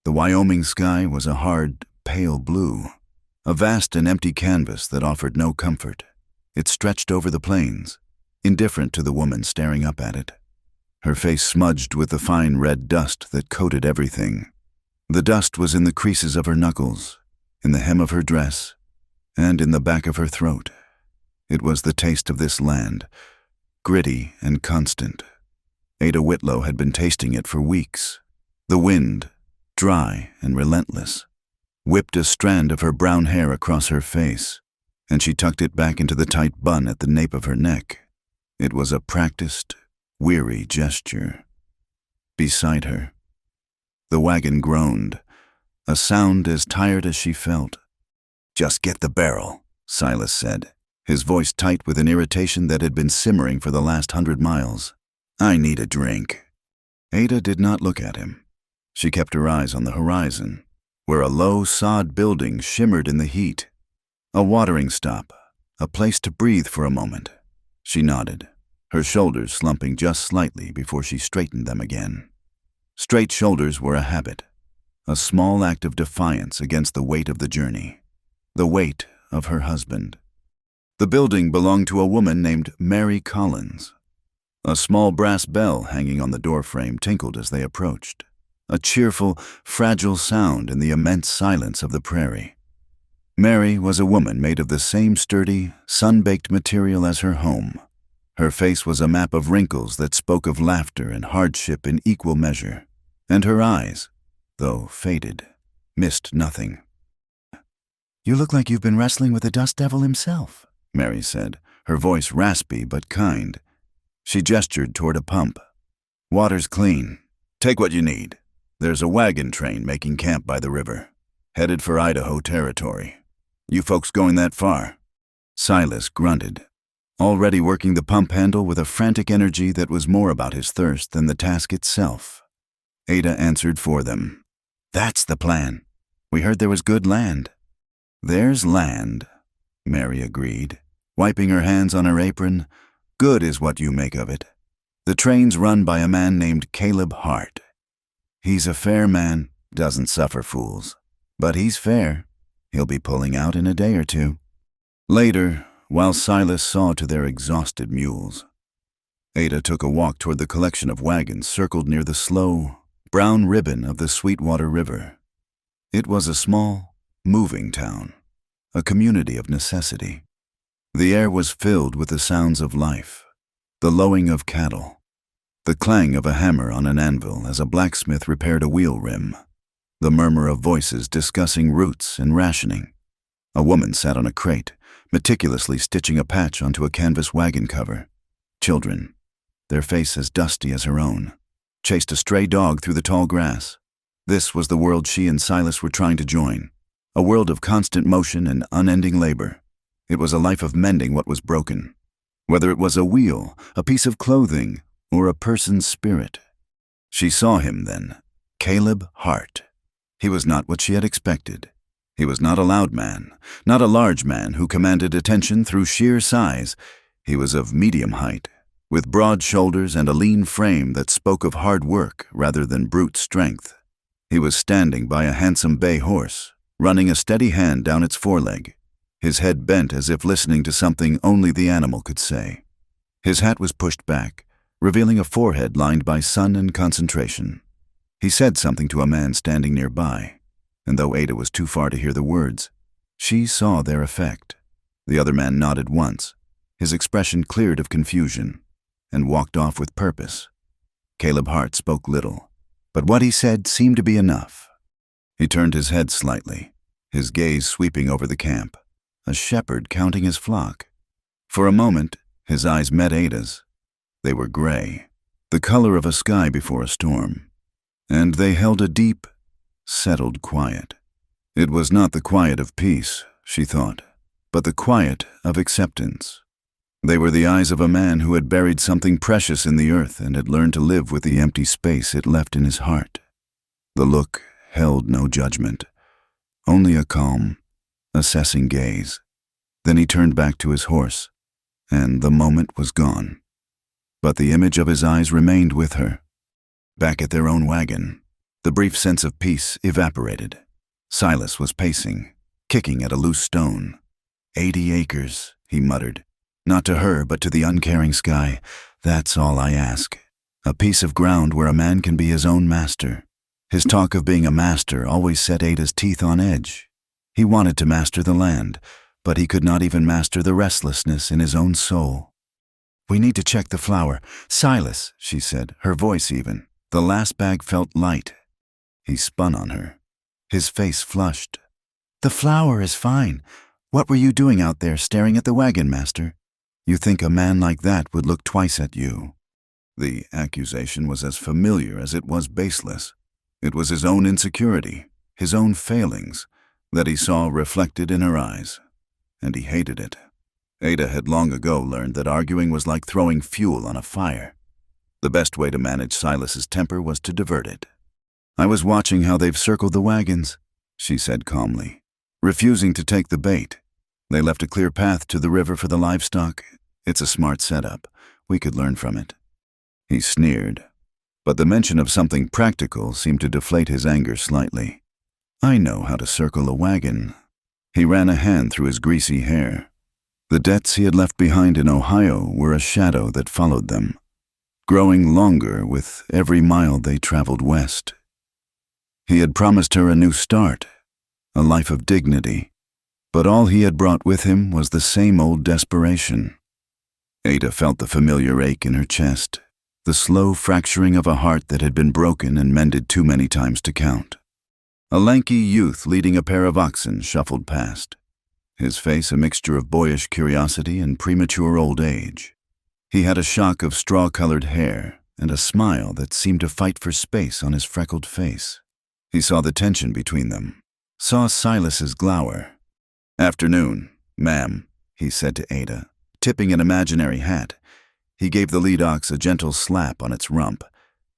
The Wyoming sky was a hard, pale blue, a vast and empty canvas that offered no comfort. It stretched over the plains, indifferent to the woman staring up at it, her face smudged with the fine red dust that coated everything. The dust was in the creases of her knuckles, in the hem of her dress, and in the back of her throat. It was the taste of this land, gritty and constant. Ada Whitlow had been tasting it for weeks. The wind, dry and relentless, whipped a strand of her brown hair across her face, and she tucked it back into the tight bun at the nape of her neck. It was a practiced, weary gesture. Beside her, the wagon groaned, a sound as tired as she felt. "Just get the barrel," Silas said, his voice tight with an irritation that had been simmering for the last 100 miles. "I need a drink." Ada did not look at him. She kept her eyes on the horizon, where a low sod building shimmered in the heat. A watering stop, a place to breathe for a moment. She nodded, her shoulders slumping just slightly before she straightened them again. Straight shoulders were a habit, a small act of defiance against the weight of the journey, the weight of her husband. The building belonged to a woman named Mary Collins. A small brass bell hanging on the doorframe tinkled as they approached, a cheerful, fragile sound in the immense silence of the prairie. Mary was a woman made of the same sturdy, sun-baked material as her home. Her face was a map of wrinkles that spoke of laughter and hardship in equal measure, and her eyes, though faded, missed nothing. "You look like you've been wrestling with the dust devil himself," Mary said, her voice raspy but kind. She gestured toward a pump. "Water's clean. Take what you need. There's a wagon train making camp by the river, headed for Idaho territory. You folks going that far?" Silas grunted, already working the pump handle with a frantic energy that was more about his thirst than the task itself. Ada answered for them. "That's the plan. We heard there was good land." "There's land," Mary agreed, wiping her hands on her apron. "Good is what you make of it. The train's run by a man named Caleb Hart. He's a fair man, doesn't suffer fools. But he's fair. He'll be pulling out in a day or two." Later, while Silas saw to their exhausted mules, Ada took a walk toward the collection of wagons circled near the slow, brown ribbon of the Sweetwater River. It was a small, moving town, a community of necessity. The air was filled with the sounds of life, the lowing of cattle, the clang of a hammer on an anvil as a blacksmith repaired a wheel rim, the murmur of voices discussing routes and rationing. A woman sat on a crate, meticulously stitching a patch onto a canvas wagon cover. Children, their face as dusty as her own, chased a stray dog through the tall grass. This was the world she and Silas were trying to join, a world of constant motion and unending labor. It was a life of mending what was broken, whether it was a wheel, a piece of clothing, or a person's spirit. She saw him then, Caleb Hart. He was not what she had expected. He was not a loud man, not a large man who commanded attention through sheer size. He was of medium height, with broad shoulders and a lean frame that spoke of hard work rather than brute strength. He was standing by a handsome bay horse, running a steady hand down its foreleg, his head bent as if listening to something only the animal could say. His hat was pushed back, revealing a forehead lined by sun and concentration. He said something to a man standing nearby, and though Ada was too far to hear the words, she saw their effect. The other man nodded once, his expression cleared of confusion, and walked off with purpose. Caleb Hart spoke little, but what he said seemed to be enough. He turned his head slightly, his gaze sweeping over the camp, a shepherd counting his flock. For a moment, his eyes met Ada's. They were gray, the color of a sky before a storm, and they held a deep, settled quiet. It was not the quiet of peace, she thought, but the quiet of acceptance. They were the eyes of a man who had buried something precious in the earth and had learned to live with the empty space it left in his heart. The look held no judgment, only a calm, assessing gaze. Then he turned back to his horse, and the moment was gone. But the image of his eyes remained with her. Back at their own wagon, The brief sense of peace evaporated. Silas was pacing, kicking at a loose stone. 80 acres, he muttered. Not to her, but to the uncaring sky. That's all I ask. A piece of ground where a man can be his own master. His talk of being a master always set Ada's teeth on edge. He wanted to master the land, but he could not even master the restlessness in his own soul. "We need to check the flour. Silas," she said, her voice even. The last bag felt light. He spun on her. His face flushed. "The flour is fine. What were you doing out there staring at the wagon, master? You think a man like that would look twice at you?" The accusation was as familiar as it was baseless. It was his own insecurity, his own failings, that he saw reflected in her eyes, and he hated it. Ada had long ago learned that arguing was like throwing fuel on a fire. The best way to manage Silas's temper was to divert it. "I was watching how they've circled the wagons," she said calmly, refusing to take the bait. "They left a clear path to the river for the livestock. It's a smart setup. We could learn from it." He sneered, but the mention of something practical seemed to deflate his anger slightly. "I know how to circle a wagon." He ran a hand through his greasy hair. The debts he had left behind in Ohio were a shadow that followed them, growing longer with every mile they traveled west. He had promised her a new start, a life of dignity, but all he had brought with him was the same old desperation. Ada felt the familiar ache in her chest, the slow fracturing of a heart that had been broken and mended too many times to count. A lanky youth leading a pair of oxen shuffled past, his face a mixture of boyish curiosity and premature old age. He had a shock of straw-colored hair and a smile that seemed to fight for space on his freckled face. He saw the tension between them, saw Silas's glower. "Afternoon, ma'am," he said to Ada, tipping an imaginary hat. He gave the lead ox a gentle slap on its rump.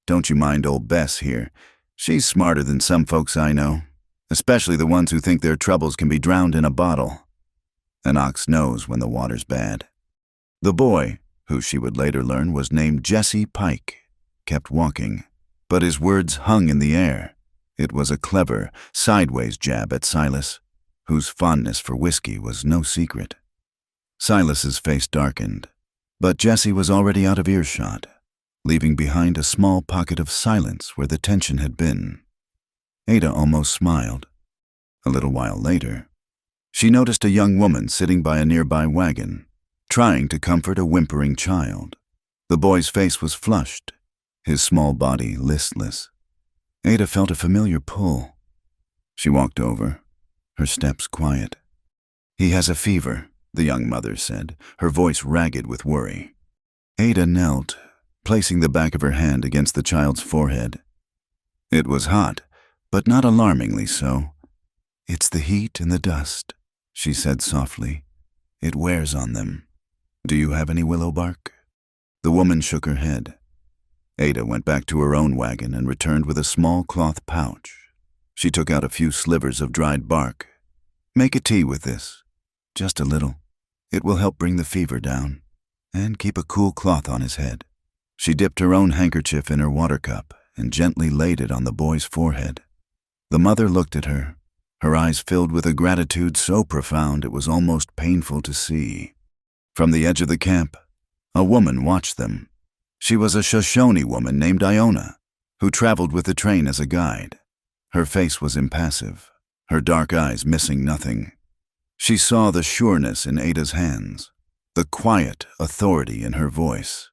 "Don't you mind old Bess here. She's smarter than some folks I know, especially the ones who think their troubles can be drowned in a bottle. An ox knows when the water's bad." The boy, who she would later learn was named Jesse Pike, kept walking, but his words hung in the air. It was a clever, sideways jab at Silas, whose fondness for whiskey was no secret. Silas's face darkened, but Jesse was already out of earshot, leaving behind a small pocket of silence where the tension had been. Ada almost smiled. A little while later, she noticed a young woman sitting by a nearby wagon, trying to comfort a whimpering child. The boy's face was flushed, his small body listless. Ada felt a familiar pull. She walked over, her steps quiet. "He has a fever," the young mother said, her voice ragged with worry. Ada knelt, placing the back of her hand against the child's forehead. It was hot, but not alarmingly so. "It's the heat and the dust," she said softly. "It wears on them. Do you have any willow bark?" The woman shook her head. Ada went back to her own wagon and returned with a small cloth pouch. She took out a few slivers of dried bark. "Make a tea with this. Just a little. It will help bring the fever down. And keep a cool cloth on his head." She dipped her own handkerchief in her water cup and gently laid it on the boy's forehead. The mother looked at her, her eyes filled with a gratitude so profound it was almost painful to see. From the edge of the camp, a woman watched them. She was a Shoshone woman named Iona, who traveled with the train as a guide. Her face was impassive, her dark eyes missing nothing. She saw the sureness in Ada's hands, the quiet authority in her voice.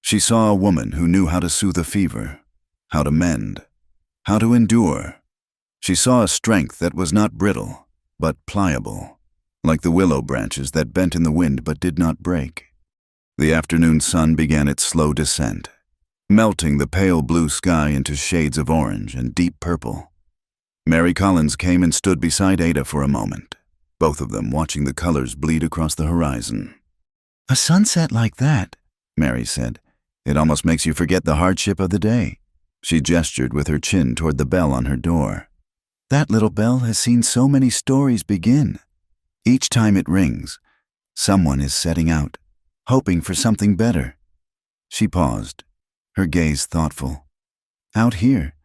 She saw a woman who knew how to soothe a fever, how to mend, how to endure. She saw a strength that was not brittle, but pliable, like the willow branches that bent in the wind but did not break. The afternoon sun began its slow descent, melting the pale blue sky into shades of orange and deep purple. Mary Collins came and stood beside Ada for a moment, both of them watching the colors bleed across the horizon. "A sunset like that," Mary said, "it almost makes you forget the hardship of the day." She gestured with her chin toward the bell on her door. "That little bell has seen so many stories begin. Each time it rings, someone is setting out, hoping for something better." She paused, her gaze thoughtful. "Out here,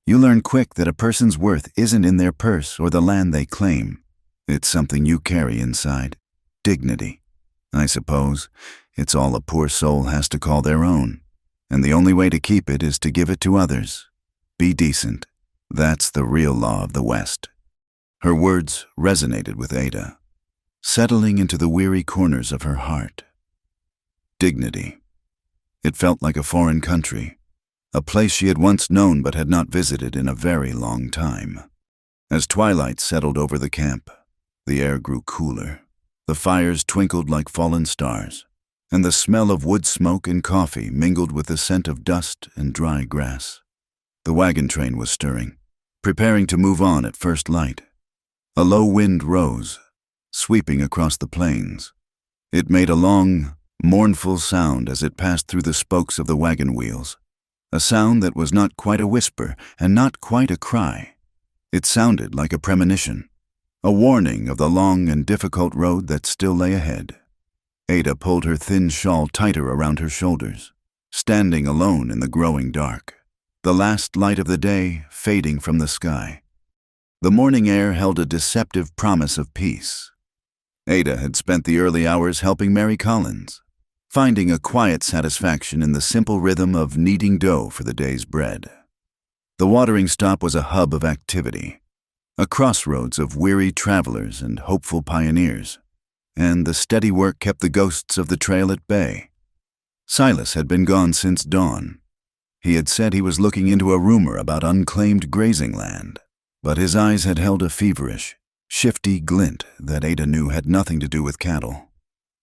You learn quick that a person's worth isn't in their purse or the land they claim. It's something you carry inside. Dignity. I suppose it's all a poor soul has to call their own, and the only way to keep it is to give it to others. Be decent. That's the real law of the West. Her words resonated with Ada, settling into the weary corners of her heart. Dignity. It felt like a foreign country, a place she had once known but had not visited in a very long time. As twilight settled over the camp, the air grew cooler. The fires twinkled like fallen stars, and the smell of wood smoke and coffee mingled with the scent of dust and dry grass. The wagon train was stirring, preparing to move on at first light. A low wind rose, sweeping across the plains. It made a long, mournful sound as it passed through the spokes of the wagon wheels, a sound that was not quite a whisper and not quite a cry. It sounded like a premonition, a warning of the long and difficult road that still lay ahead. Ada pulled her thin shawl tighter around her shoulders, standing alone in the growing dark, the last light of the day fading from the sky. The morning air held a deceptive promise of peace. Ada had spent the early hours helping Mary Collins, finding a quiet satisfaction in the simple rhythm of kneading dough for the day's bread. The watering stop was a hub of activity, a crossroads of weary travelers and hopeful pioneers, and the steady work kept the ghosts of the trail at bay. Silas had been gone since dawn. He had said he was looking into a rumor about unclaimed grazing land, but his eyes had held a feverish, shifty glint that Ada knew had nothing to do with cattle.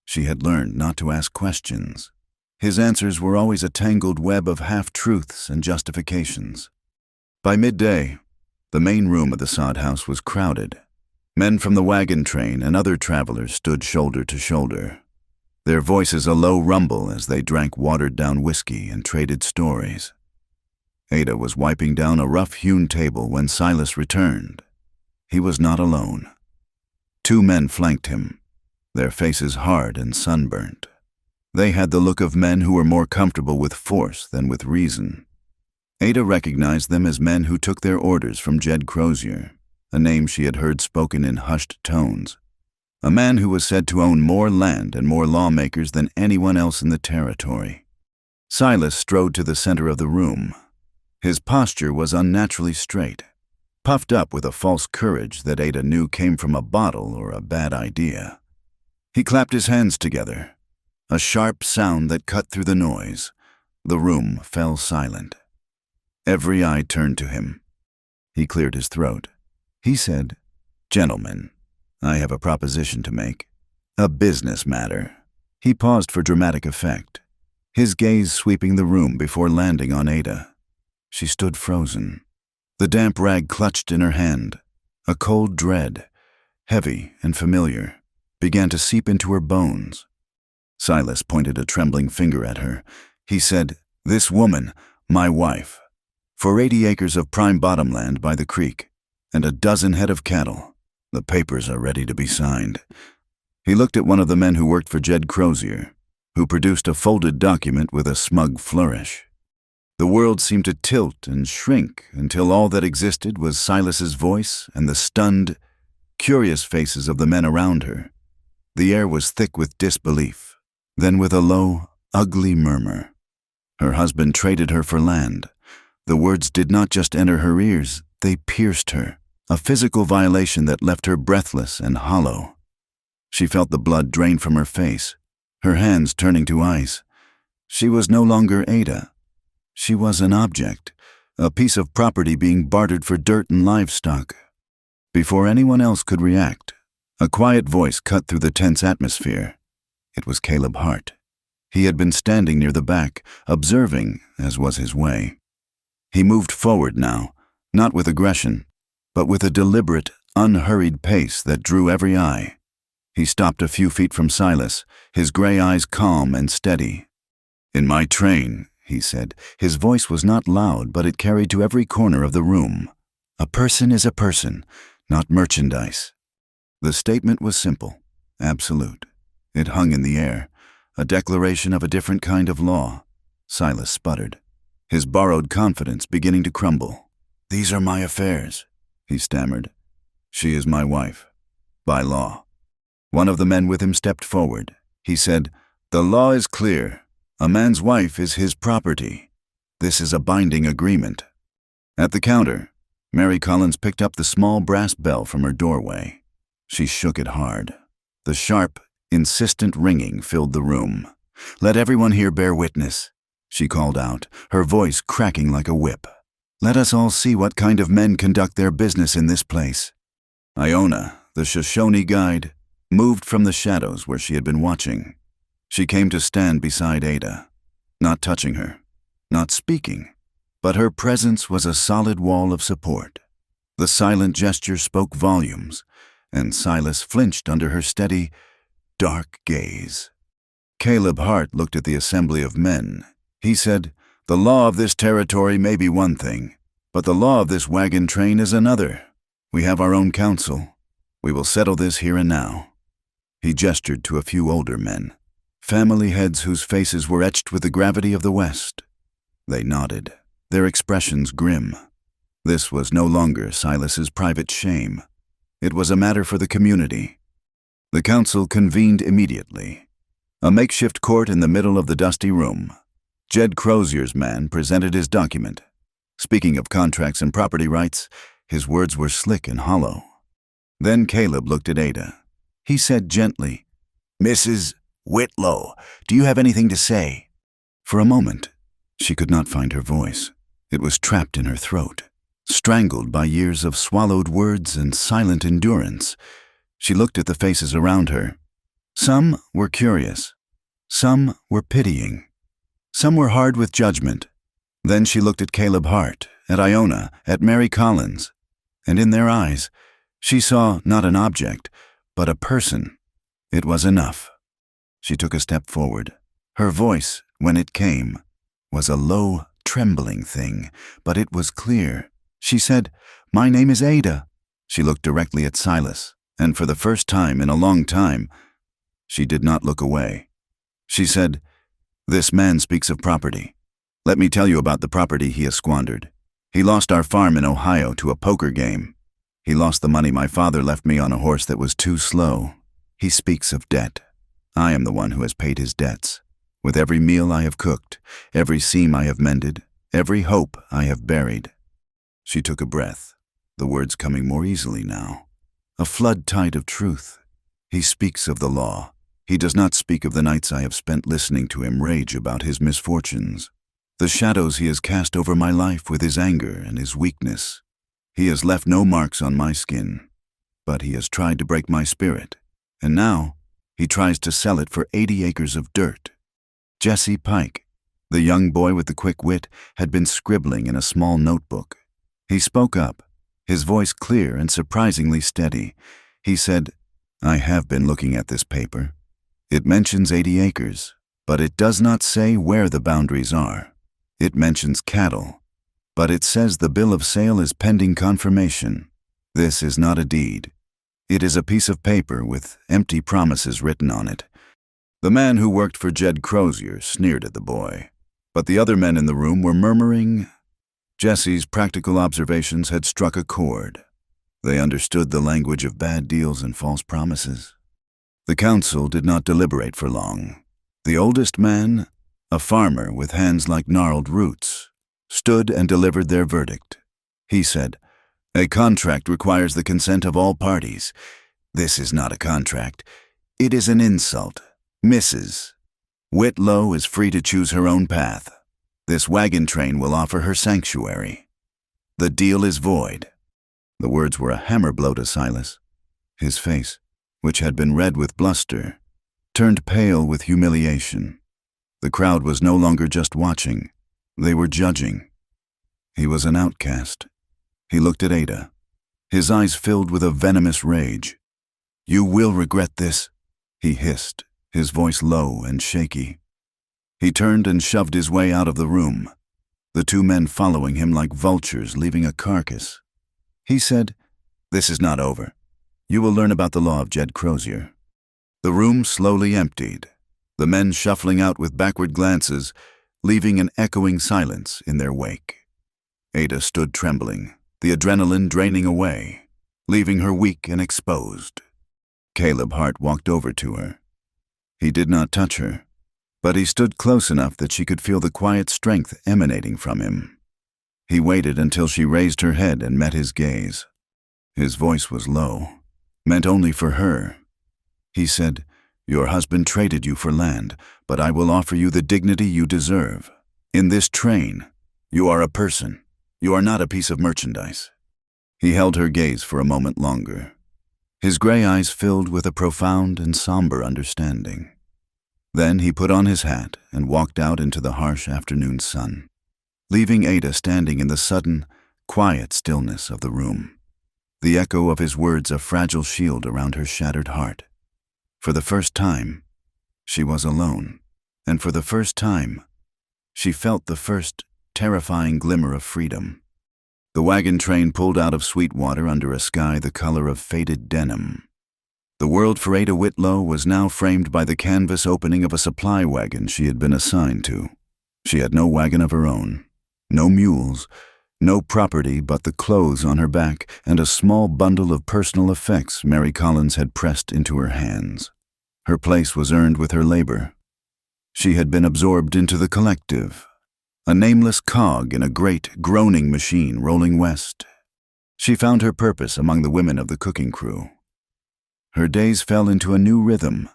She had learned not to ask questions. His answers were always a tangled web of half-truths and justifications. By midday, the main room of the sod house was crowded. Men from the wagon train and other travelers stood shoulder to shoulder, their voices a low rumble as they drank watered-down whiskey and traded stories. Ada was wiping down a rough-hewn table when Silas returned. He was not alone. 2 men flanked him, their faces hard and sunburnt. They had the look of men who were more comfortable with force than with reason. Ada recognized them as men who took their orders from Jed Crozier, a name she had heard spoken in hushed tones, a man who was said to own more land and more lawmakers than anyone else in the territory. Silas strode to the center of the room. His posture was unnaturally straight, puffed up with a false courage that Ada knew came from a bottle or a bad idea. He clapped his hands together, a sharp sound that cut through the noise. The room fell silent. Every eye turned to him. He cleared his throat. He said, "Gentlemen, I have a proposition to make. A business matter." He paused for dramatic effect, his gaze sweeping the room before landing on Ada. She stood frozen, the damp rag clutched in her hand. A cold dread, heavy and familiar, began to seep into her bones. Silas pointed a trembling finger at her. He said, "This woman, my wife, for 80 acres of prime bottomland by the creek, and a dozen head of cattle. The papers are ready to be signed." He looked at one of the men who worked for Jed Crozier, who produced a folded document with a smug flourish. The world seemed to tilt and shrink until all that existed was Silas's voice and the stunned, curious faces of the men around her. The air was thick with disbelief, then with a low, ugly murmur. Her husband traded her for land. The words did not just enter her ears, they pierced her, a physical violation that left her breathless and hollow. She felt the blood drain from her face, her hands turning to ice. She was no longer Ada. She was an object, a piece of property being bartered for dirt and livestock. Before anyone else could react, a quiet voice cut through the tense atmosphere. It was Caleb Hart. He had been standing near the back, observing, as was his way. He moved forward now, not with aggression, but with a deliberate, unhurried pace that drew every eye. He stopped a few feet from Silas, his gray eyes calm and steady. "In my train," he said. His voice was not loud, but it carried to every corner of the room. "A person is a person, not merchandise." The statement was simple, absolute. It hung in the air, a declaration of a different kind of law. Silas sputtered, his borrowed confidence beginning to crumble. "These are my affairs," he stammered. "She is my wife, by law." One of the men with him stepped forward. He said, "The law is clear. A man's wife is his property. This is a binding agreement." At the counter, Mary Collins picked up the small brass bell from her doorway. She shook it hard. The sharp, insistent ringing filled the room. "Let everyone here bear witness," she called out, her voice cracking like a whip. "Let us all see what kind of men conduct their business in this place." Iona, the Shoshone guide, moved from the shadows where she had been watching. She came to stand beside Ada, not touching her, not speaking, but her presence was a solid wall of support. The silent gesture spoke volumes, and Silas flinched under her steady, dark gaze. Caleb Hart looked at the assembly of men. He said, "The law of this territory may be one thing, but the law of this wagon train is another. We have our own council. We will settle this here and now." He gestured to a few older men, family heads whose faces were etched with the gravity of the West. They nodded, their expressions grim. This was no longer Silas's private shame. It was a matter for the community. The council convened immediately. A makeshift court in the middle of the dusty room. Jed Crozier's man presented his document. Speaking of contracts and property rights, his words were slick and hollow. Then Caleb looked at Ada. He said gently, "Mrs. Whitlow, do you have anything to say?" For a moment, she could not find her voice. It was trapped in her throat, strangled by years of swallowed words and silent endurance. She looked at the faces around her. Some were curious. Some were pitying. Some were hard with judgment. Then she looked at Caleb Hart, at Iona, at Mary Collins, and in their eyes, she saw not an object, but a person. It was enough. She took a step forward. Her voice, when it came, was a low, trembling thing, but it was clear. She said, "My name is Ada." She looked directly at Silas, and for the first time in a long time, she did not look away. She said, "This man speaks of property. Let me tell you about the property he has squandered. He lost our farm in Ohio to a poker game. He lost the money my father left me on a horse that was too slow. He speaks of debt. I am the one who has paid his debts. With every meal I have cooked, every seam I have mended, every hope I have buried." She took a breath, the words coming more easily now. A flood tide of truth. He speaks of the law. He does not speak of the nights I have spent listening to him rage about his misfortunes, the shadows he has cast over my life with his anger and his weakness. He has left no marks on my skin, but he has tried to break my spirit, and now he tries to sell it for 80 acres of dirt. Jesse Pike, the young boy with the quick wit, had been scribbling in a small notebook. He spoke up, his voice clear and surprisingly steady. He said, "I have been looking at this paper. It mentions 80 acres, but it does not say where the boundaries are. It mentions cattle, but it says the bill of sale is pending confirmation. This is not a deed. It is a piece of paper with empty promises written on it." The man who worked for Jed Crozier sneered at the boy, but the other men in the room were murmuring. Jesse's practical observations had struck a chord. They understood the language of bad deals and false promises. The council did not deliberate for long. The oldest man, a farmer with hands like gnarled roots, stood and delivered their verdict. He said, "A contract requires the consent of all parties. This is not a contract. It is an insult. Mrs. Whitlow is free to choose her own path. This wagon train will offer her sanctuary. The deal is void." The words were a hammer blow to Silas. His face, which had been red with bluster, turned pale with humiliation. The crowd was no longer just watching. They were judging. He was an outcast. He looked at Ada. His eyes filled with a venomous rage. "You will regret this," he hissed, his voice low and shaky. He turned and shoved his way out of the room, the two men following him like vultures leaving a carcass. He said, "This is not over. You will learn about the law of Jed Crozier." The room slowly emptied, the men shuffling out with backward glances, leaving an echoing silence in their wake. Ada stood trembling, the adrenaline draining away, leaving her weak and exposed. Caleb Hart walked over to her. He did not touch her, but he stood close enough that she could feel the quiet strength emanating from him. He waited until she raised her head and met his gaze. His voice was low, meant only for her. He said, "Your husband traded you for land, but I will offer you the dignity you deserve. In this train, you are a person. You are not a piece of merchandise." He held her gaze for a moment longer. His gray eyes filled with a profound and somber understanding. Then he put on his hat and walked out into the harsh afternoon sun, leaving Ada standing in the sudden, quiet stillness of the room. The echo of his words a fragile shield around her shattered heart. For the first time, she was alone, and for the first time, she felt the first terrifying glimmer of freedom. The wagon train pulled out of Sweetwater under a sky the color of faded denim. The world for Ada Whitlow was now framed by the canvas opening of a supply wagon she had been assigned to. She had no wagon of her own, no mules, no property but the clothes on her back and a small bundle of personal effects Mary Collins had pressed into her hands. Her place was earned with her labor. She had been absorbed into the collective, a nameless cog in a great, groaning machine rolling west. She found her purpose among the women of the cooking crew. Her days fell into a new rhythm,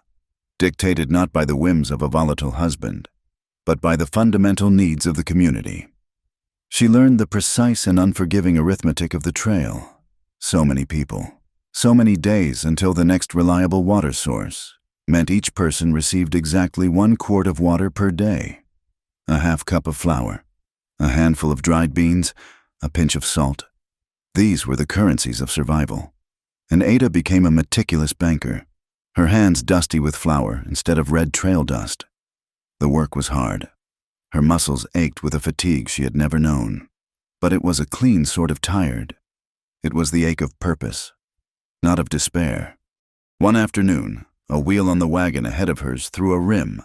dictated not by the whims of a volatile husband, but by the fundamental needs of the community. She learned the precise and unforgiving arithmetic of the trail. So many people, so many days until the next reliable water source, meant each person received exactly 1 quart of water per day, a half cup of flour, a handful of dried beans, a pinch of salt. These were the currencies of survival. And Ada became a meticulous banker, her hands dusty with flour instead of red trail dust. The work was hard. Her muscles ached with a fatigue she had never known, but it was a clean sort of tired. It was the ache of purpose, not of despair. One afternoon, a wheel on the wagon ahead of hers threw a rim.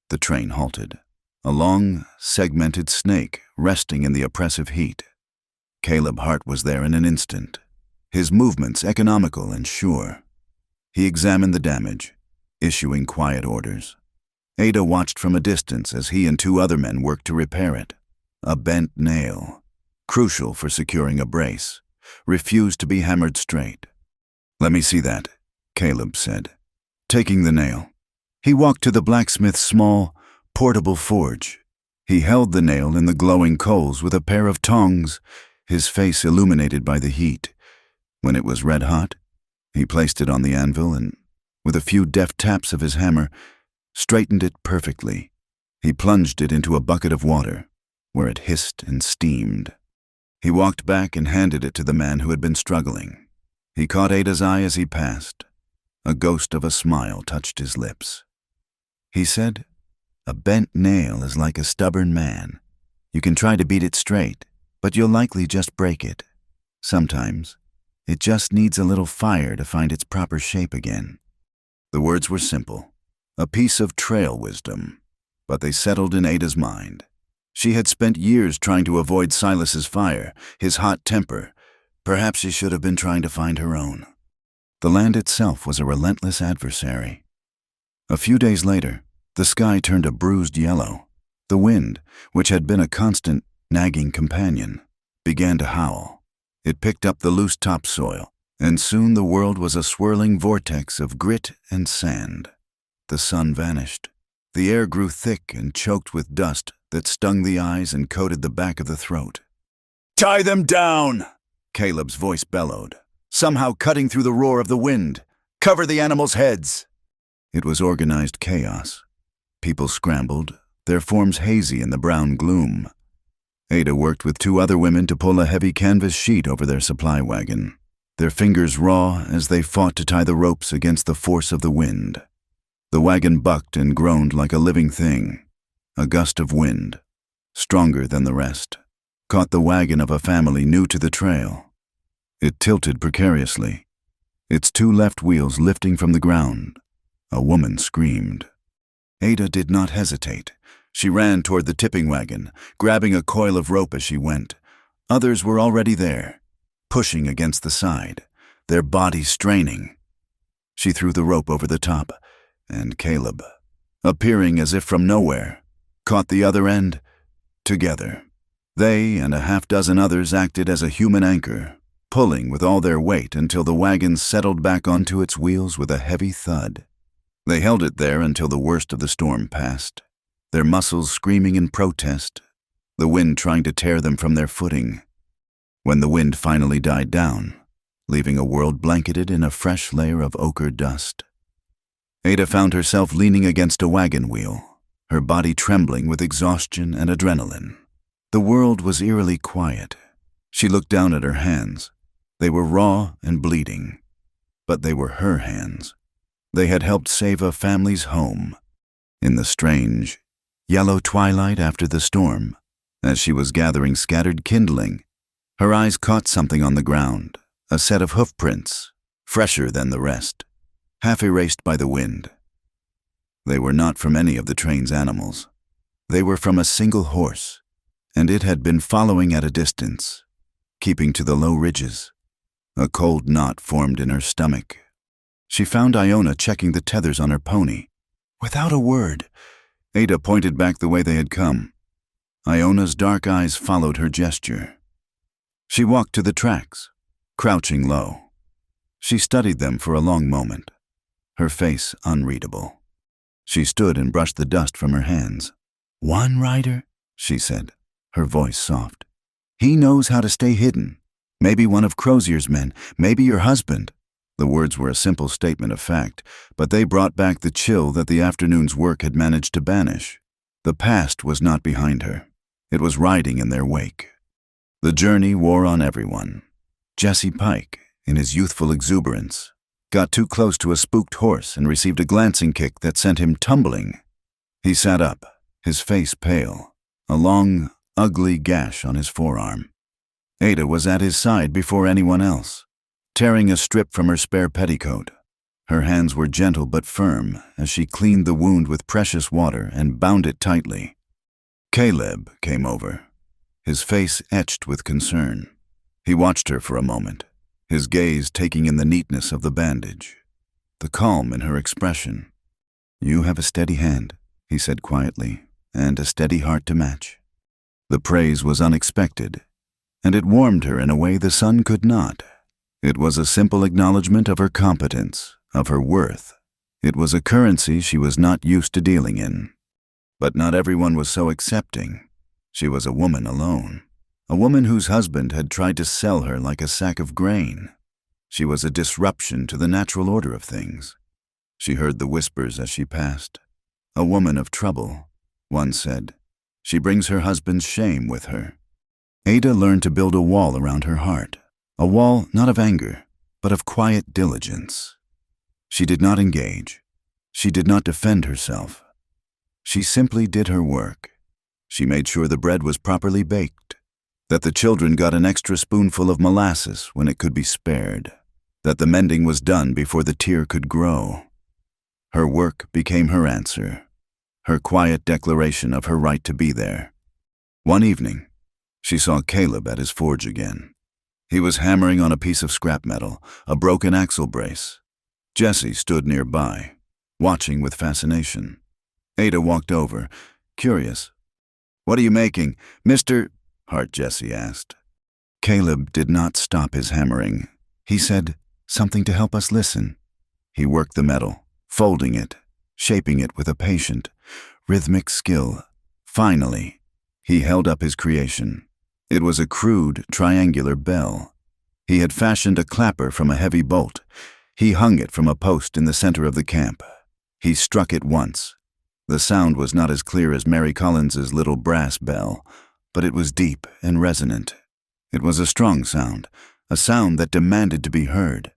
The train halted, a long, segmented snake resting in the oppressive heat. Caleb Hart was there in an instant, his movements economical and sure. He examined the damage, issuing quiet orders. Ada watched from a distance as he and 2 other men worked to repair it. A bent nail, crucial for securing a brace, refused to be hammered straight. "Let me see that," Caleb said. Taking the nail, he walked to the blacksmith's small, portable forge. He held the nail in the glowing coals with a pair of tongs, his face illuminated by the heat. When it was red hot, he placed it on the anvil and, with a few deft taps of his hammer, straightened it perfectly. He plunged it into a bucket of water, where it hissed and steamed. He walked back and handed it to the man who had been struggling. He caught Ada's eye as he passed. A ghost of a smile touched his lips. He said, "A bent nail is like a stubborn man. You can try to beat it straight, but you'll likely just break it. Sometimes, it just needs a little fire to find its proper shape again." The words were simple, a piece of trail wisdom, but they settled in Ada's mind. She had spent years trying to avoid Silas's fire, his hot temper. Perhaps she should have been trying to find her own. The land itself was a relentless adversary. A few days later, the sky turned a bruised yellow. The wind, which had been a constant, nagging companion, began to howl. It picked up the loose topsoil, and soon the world was a swirling vortex of grit and sand. The sun vanished. The air grew thick and choked with dust that stung the eyes and coated the back of the throat. "Tie them down!" Caleb's voice bellowed, somehow cutting through the roar of the wind. "Cover the animals' heads!" It was organized chaos. People scrambled, their forms hazy in the brown gloom. Ada worked with 2 other women to pull a heavy canvas sheet over their supply wagon, their fingers raw as they fought to tie the ropes against the force of the wind. The wagon bucked and groaned like a living thing. A gust of wind, stronger than the rest, caught the wagon of a family new to the trail. It tilted precariously, its 2 left wheels lifting from the ground. A woman screamed. Ada did not hesitate. She ran toward the tipping wagon, grabbing a coil of rope as she went. Others were already there, pushing against the side, their bodies straining. She threw the rope over the top, and Caleb, appearing as if from nowhere, caught the other end. Together, they and a half-dozen others acted as a human anchor, pulling with all their weight until the wagon settled back onto its wheels with a heavy thud. They held it there until the worst of the storm passed, their muscles screaming in protest, the wind trying to tear them from their footing. When the wind finally died down, leaving a world blanketed in a fresh layer of ochre dust, Ada found herself leaning against a wagon wheel, her body trembling with exhaustion and adrenaline. The world was eerily quiet. She looked down at her hands. They were raw and bleeding, but they were her hands. They had helped save a family's home. In the strange, yellow twilight after the storm, as she was gathering scattered kindling, her eyes caught something on the ground, a set of hoof prints, fresher than the rest, half erased by the wind. They were not from any of the train's animals. They were from a single horse, and it had been following at a distance, keeping to the low ridges. A cold knot formed in her stomach. She found Iona checking the tethers on her pony. Without a word, Ada pointed back the way they had come. Iona's dark eyes followed her gesture. She walked to the tracks, crouching low. She studied them for a long moment, her face unreadable. She stood and brushed the dust from her hands. "One rider," she said, her voice soft. "He knows how to stay hidden. Maybe one of Crozier's men, maybe your husband." The words were a simple statement of fact, but they brought back the chill that the afternoon's work had managed to banish. The past was not behind her. It was riding in their wake. The journey wore on everyone. Jesse Pike, in his youthful exuberance, got too close to a spooked horse and received a glancing kick that sent him tumbling. He sat up, his face pale, a long, ugly gash on his forearm. Ada was at his side before anyone else, tearing a strip from her spare petticoat. Her hands were gentle but firm as she cleaned the wound with precious water and bound it tightly. Caleb came over, his face etched with concern. He watched her for a moment, his gaze taking in the neatness of the bandage, the calm in her expression. "You have a steady hand," he said quietly, "and a steady heart to match." The praise was unexpected, and it warmed her in a way the sun could not. It was a simple acknowledgement of her competence, of her worth. It was a currency she was not used to dealing in. But not everyone was so accepting. She was a woman alone, a woman whose husband had tried to sell her like a sack of grain. She was a disruption to the natural order of things. She heard the whispers as she passed. "A woman of trouble," one said. "She brings her husband's shame with her." Ada learned to build a wall around her heart, a wall not of anger, but of quiet diligence. She did not engage. She did not defend herself. She simply did her work. She made sure the bread was properly baked, that the children got an extra spoonful of molasses when it could be spared, that the mending was done before the tear could grow. Her work became her answer, her quiet declaration of her right to be there. One evening, she saw Caleb at his forge again. He was hammering on a piece of scrap metal, a broken axle brace. Jesse stood nearby, watching with fascination. Ada walked over, curious. "What are you making, Mr.?" Hart Jesse asked. Caleb did not stop his hammering. He said, "Something to help us listen." He worked the metal, folding it, shaping it with a patient, rhythmic skill. Finally, he held up his creation. It was a crude, triangular bell. He had fashioned a clapper from a heavy bolt. He hung it from a post in the center of the camp. He struck it once. The sound was not as clear as Mary Collins's little brass bell, but it was deep and resonant. It was a strong sound, a sound that demanded to be heard.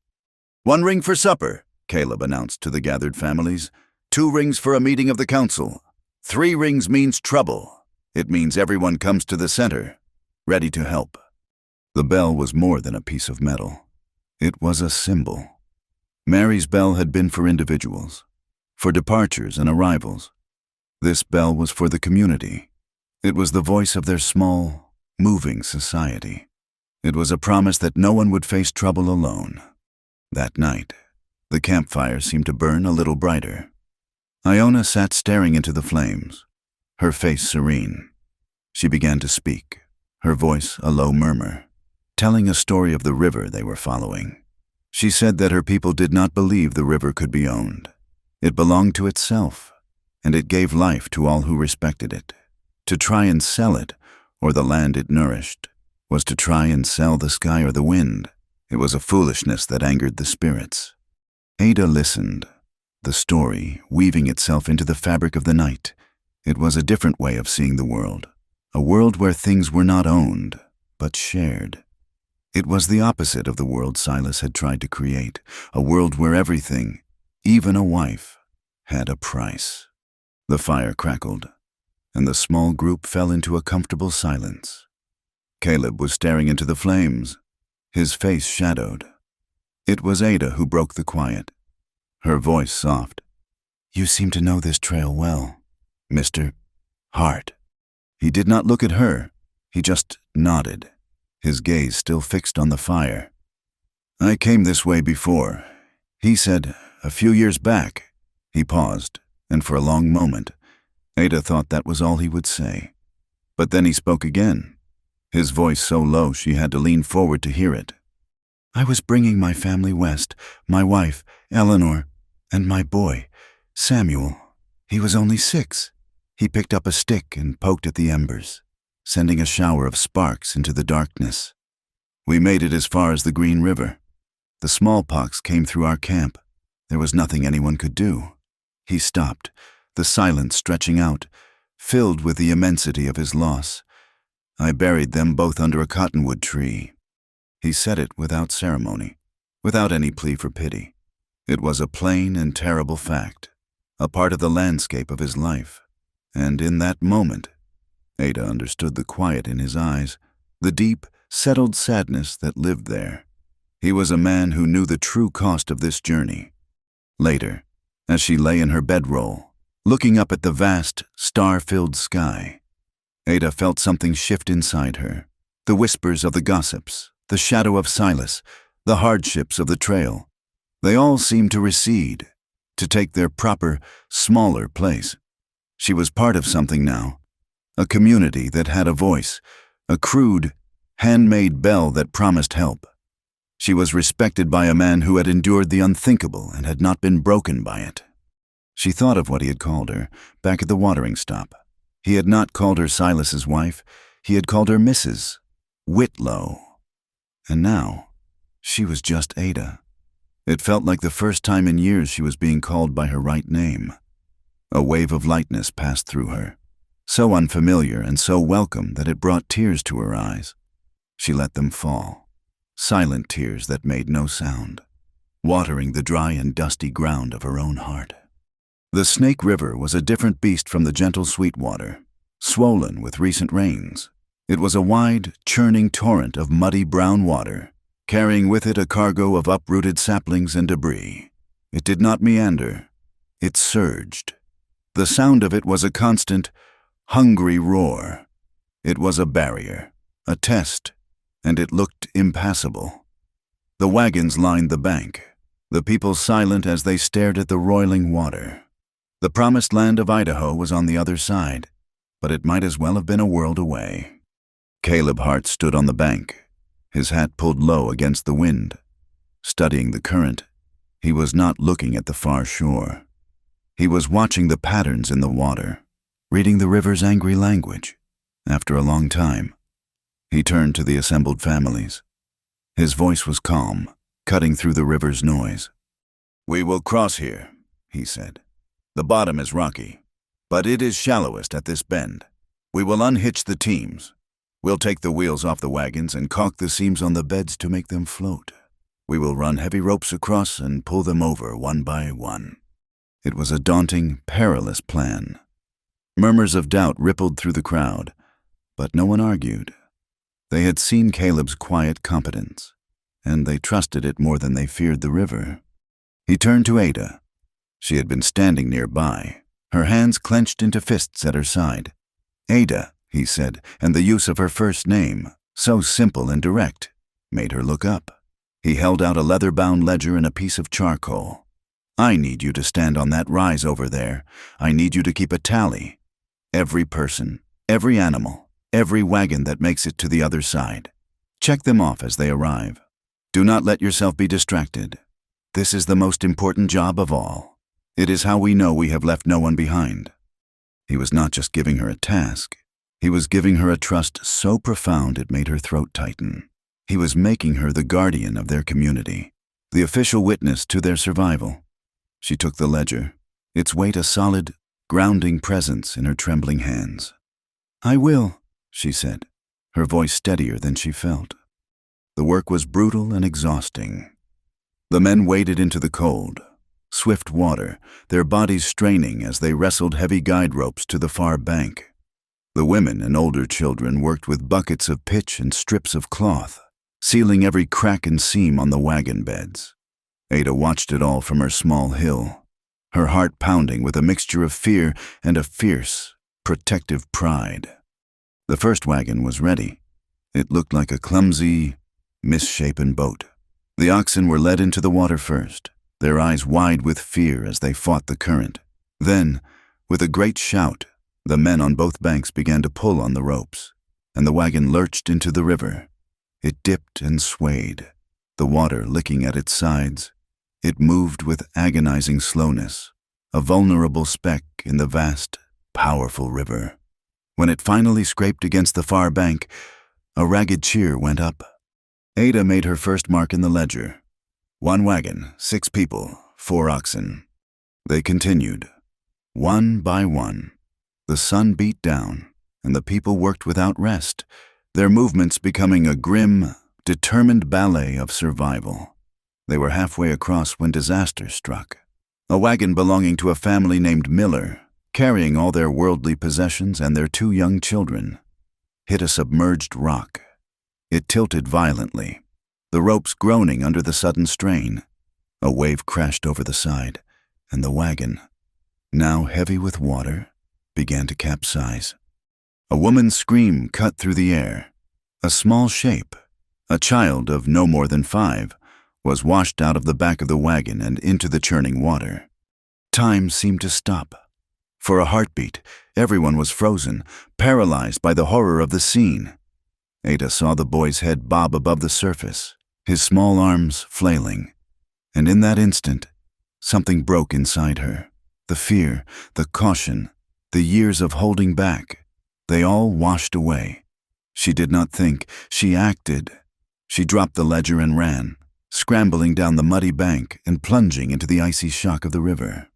"1 ring for supper," Caleb announced to the gathered families. 2 rings for a meeting of the council. 3 rings means trouble. It means everyone comes to the center, ready to help. The bell was more than a piece of metal. It was a symbol. Mary's bell had been for individuals, for departures and arrivals. This bell was for the community. It was the voice of their small, moving society. It was a promise that no one would face trouble alone. That night, the campfire seemed to burn a little brighter. Iona sat staring into the flames, her face serene. She began to speak, her voice a low murmur, telling a story of the river they were following. She said that her people did not believe the river could be owned. It belonged to itself, and it gave life to all who respected it. To try and sell it, or the land it nourished, was to try and sell the sky or the wind. It was a foolishness that angered the spirits. Ada listened, the story weaving itself into the fabric of the night. It was a different way of seeing the world, a world where things were not owned, but shared. It was the opposite of the world Silas had tried to create, a world where everything, even a wife, had a price. The fire crackled, and the small group fell into a comfortable silence. Caleb was staring into the flames, his face shadowed. It was Ada who broke the quiet, her voice soft. "You seem to know this trail well, Mr. Hart." He did not look at her, he just nodded, his gaze still fixed on the fire. "I came this way before," he said, "a few years back." He paused, and for a long moment, Ada thought that was all he would say. But then he spoke again, his voice so low she had to lean forward to hear it. "I was bringing my family west, my wife, Eleanor, and my boy, Samuel. He was only 6. He picked up a stick and poked at the embers, sending a shower of sparks into the darkness. We made it as far as the Green River. The smallpox came through our camp. There was nothing anyone could do." He stopped, the silence stretching out, filled with the immensity of his loss. "I buried them both under a cottonwood tree." He said it without ceremony, without any plea for pity. It was a plain and terrible fact, a part of the landscape of his life. And in that moment, Ada understood the quiet in his eyes, the deep, settled sadness that lived there. He was a man who knew the true cost of this journey. Later, as she lay in her bedroll, looking up at the vast, star-filled sky, Ada felt something shift inside her. The whispers of the gossips, the shadow of Silas, the hardships of the trail, they all seemed to recede, to take their proper, smaller place. She was part of something now, a community that had a voice, a crude, handmade bell that promised help. She was respected by a man who had endured the unthinkable and had not been broken by it. She thought of what he had called her back at the watering stop. He had not called her Silas's wife, he had called her Mrs. Whitlow. And now, she was just Ada. It felt like the first time in years she was being called by her right name. A wave of lightness passed through her, so unfamiliar and so welcome that it brought tears to her eyes. She let them fall, silent tears that made no sound, watering the dry and dusty ground of her own heart. The Snake River was a different beast from the gentle Sweetwater, swollen with recent rains. It was a wide, churning torrent of muddy brown water, carrying with it a cargo of uprooted saplings and debris. It did not meander, it surged. The sound of it was a constant, hungry roar. It was a barrier, a test, and it looked impassable. The wagons lined the bank, the people silent as they stared at the roiling water. The promised land of Idaho was on the other side, but it might as well have been a world away. Caleb Hart stood on the bank, his hat pulled low against the wind. Studying the current, he was not looking at the far shore. He was watching the patterns in the water, reading the river's angry language. After a long time, he turned to the assembled families. His voice was calm, cutting through the river's noise. "We will cross here," he said. "The bottom is rocky, but it is shallowest at this bend. We will unhitch the teams. We'll take the wheels off the wagons and caulk the seams on the beds to make them float. We will run heavy ropes across and pull them over one by one." It was a daunting, perilous plan. Murmurs of doubt rippled through the crowd, but no one argued. They had seen Caleb's quiet competence, and they trusted it more than they feared the river. He turned to Ada. She had been standing nearby, her hands clenched into fists at her side. "Ada," he said, and the use of her first name, so simple and direct, made her look up. He held out a leather-bound ledger and a piece of charcoal. I need you to stand on that rise over there. I need you to keep a tally. Every person, every animal, every wagon that makes it to the other side. Check them off as they arrive. Do not let yourself be distracted. This is the most important job of all. It is how we know we have left no one behind. He was not just giving her a task. He was giving her a trust so profound it made her throat tighten. He was making her the guardian of their community, the official witness to their survival. She took the ledger, its weight a solid, grounding presence in her trembling hands. "I will," she said, her voice steadier than she felt. The work was brutal and exhausting. The men waded into the cold, swift water, their bodies straining as they wrestled heavy guide ropes to the far bank. The women and older children worked with buckets of pitch and strips of cloth, sealing every crack and seam on the wagon beds. Ada watched it all from her small hill, her heart pounding with a mixture of fear and a fierce, protective pride. The first wagon was ready. It looked like a clumsy, misshapen boat. The oxen were led into the water first, their eyes wide with fear as they fought the current. Then, with a great shout, the men on both banks began to pull on the ropes, and the wagon lurched into the river. It dipped and swayed, the water licking at its sides. It moved with agonizing slowness, a vulnerable speck in the vast, powerful river. When it finally scraped against the far bank, a ragged cheer went up. Ada made her first mark in the ledger. 1 wagon, 6 people, 4 oxen. They continued, one by one. The sun beat down, and the people worked without rest, their movements becoming a grim, determined ballet of survival. They were halfway across when disaster struck. A wagon belonging to a family named Miller, carrying all their worldly possessions and their 2 young children, hit a submerged rock. It tilted violently, the ropes groaning under the sudden strain. A wave crashed over the side, and the wagon, now heavy with water, began to capsize. A woman's scream cut through the air. A small shape, a child of no more than 5, was washed out of the back of the wagon and into the churning water. Time seemed to stop. For a heartbeat, everyone was frozen, paralyzed by the horror of the scene. Ada saw the boy's head bob above the surface, his small arms flailing. And in that instant, something broke inside her. The fear, the caution, the years of holding back, they all washed away. She did not think, she acted. She dropped the ledger and ran, scrambling down the muddy bank and plunging into the icy shock of the river.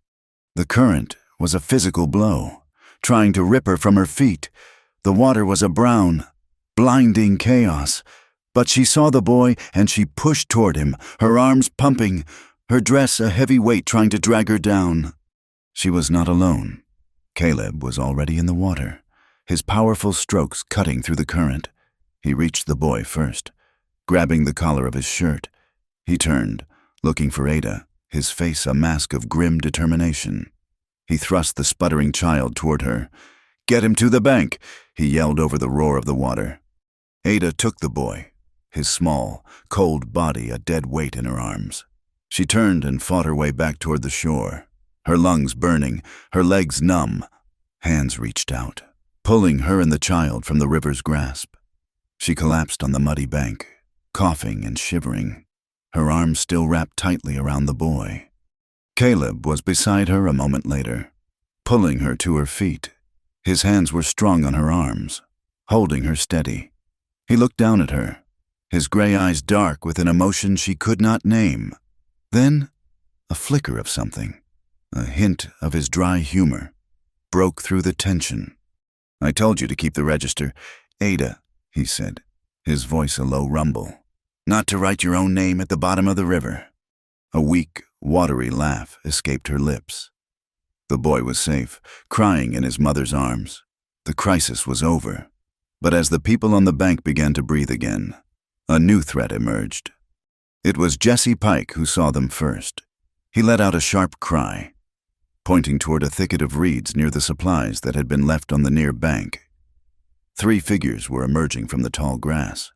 The current was a physical blow, trying to rip her from her feet. The water was a brown, blinding chaos, but she saw the boy and she pushed toward him, her arms pumping, her dress a heavy weight trying to drag her down. She was not alone. Caleb was already in the water, his powerful strokes cutting through the current. He reached the boy first, grabbing the collar of his shirt. He turned, looking for Ada, his face a mask of grim determination. He thrust the sputtering child toward her. "Get him to the bank," he yelled over the roar of the water. Ada took the boy, his small, cold body a dead weight in her arms. She turned and fought her way back toward the shore, her lungs burning, her legs numb. Hands reached out, pulling her and the child from the river's grasp. She collapsed on the muddy bank, coughing and shivering, her arms still wrapped tightly around the boy. Caleb was beside her a moment later, pulling her to her feet. His hands were strong on her arms, holding her steady. He looked down at her, his gray eyes dark with an emotion she could not name. Then, a flicker of something, a hint of his dry humor, broke through the tension. "I told you to keep the register. Ada," he said, his voice a low rumble, "not to write your own name at the bottom of the river." A weak, watery laugh escaped her lips. The boy was safe, crying in his mother's arms. The crisis was over. But as the people on the bank began to breathe again, a new threat emerged. It was Jesse Pike who saw them first. He let out a sharp cry, pointing toward a thicket of reeds near the supplies that had been left on the near bank. 3 figures were emerging from the tall grass.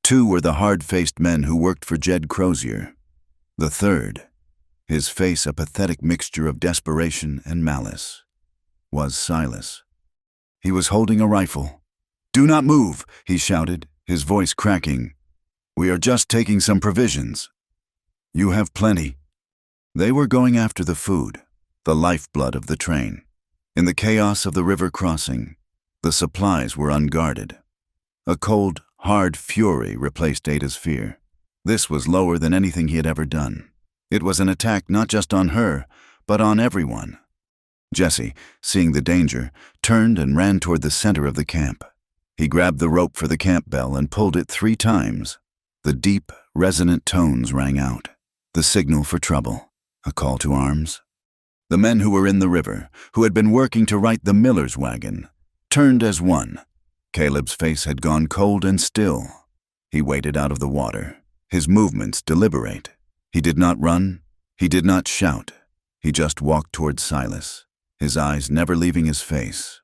2 were the hard-faced men who worked for Jed Crozier. The third, his face a pathetic mixture of desperation and malice, was Silas. He was holding a rifle. "Do not move," he shouted, his voice cracking. "We are just taking some provisions. You have plenty." They were going after the food, the lifeblood of the train. In the chaos of the river crossing, the supplies were unguarded. A cold, hard fury replaced Ada's fear. This was lower than anything he had ever done. It was an attack not just on her, but on everyone. Jesse, seeing the danger, turned and ran toward the center of the camp. He grabbed the rope for the camp bell and pulled it 3 times. The deep, resonant tones rang out, the signal for trouble, a call to arms. The men who were in the river, who had been working to right the miller's wagon, turned as one. Caleb's face had gone cold and still. He waded out of the water, his movements deliberate. He did not run, he did not shout. He just walked toward Silas, his eyes never leaving his face.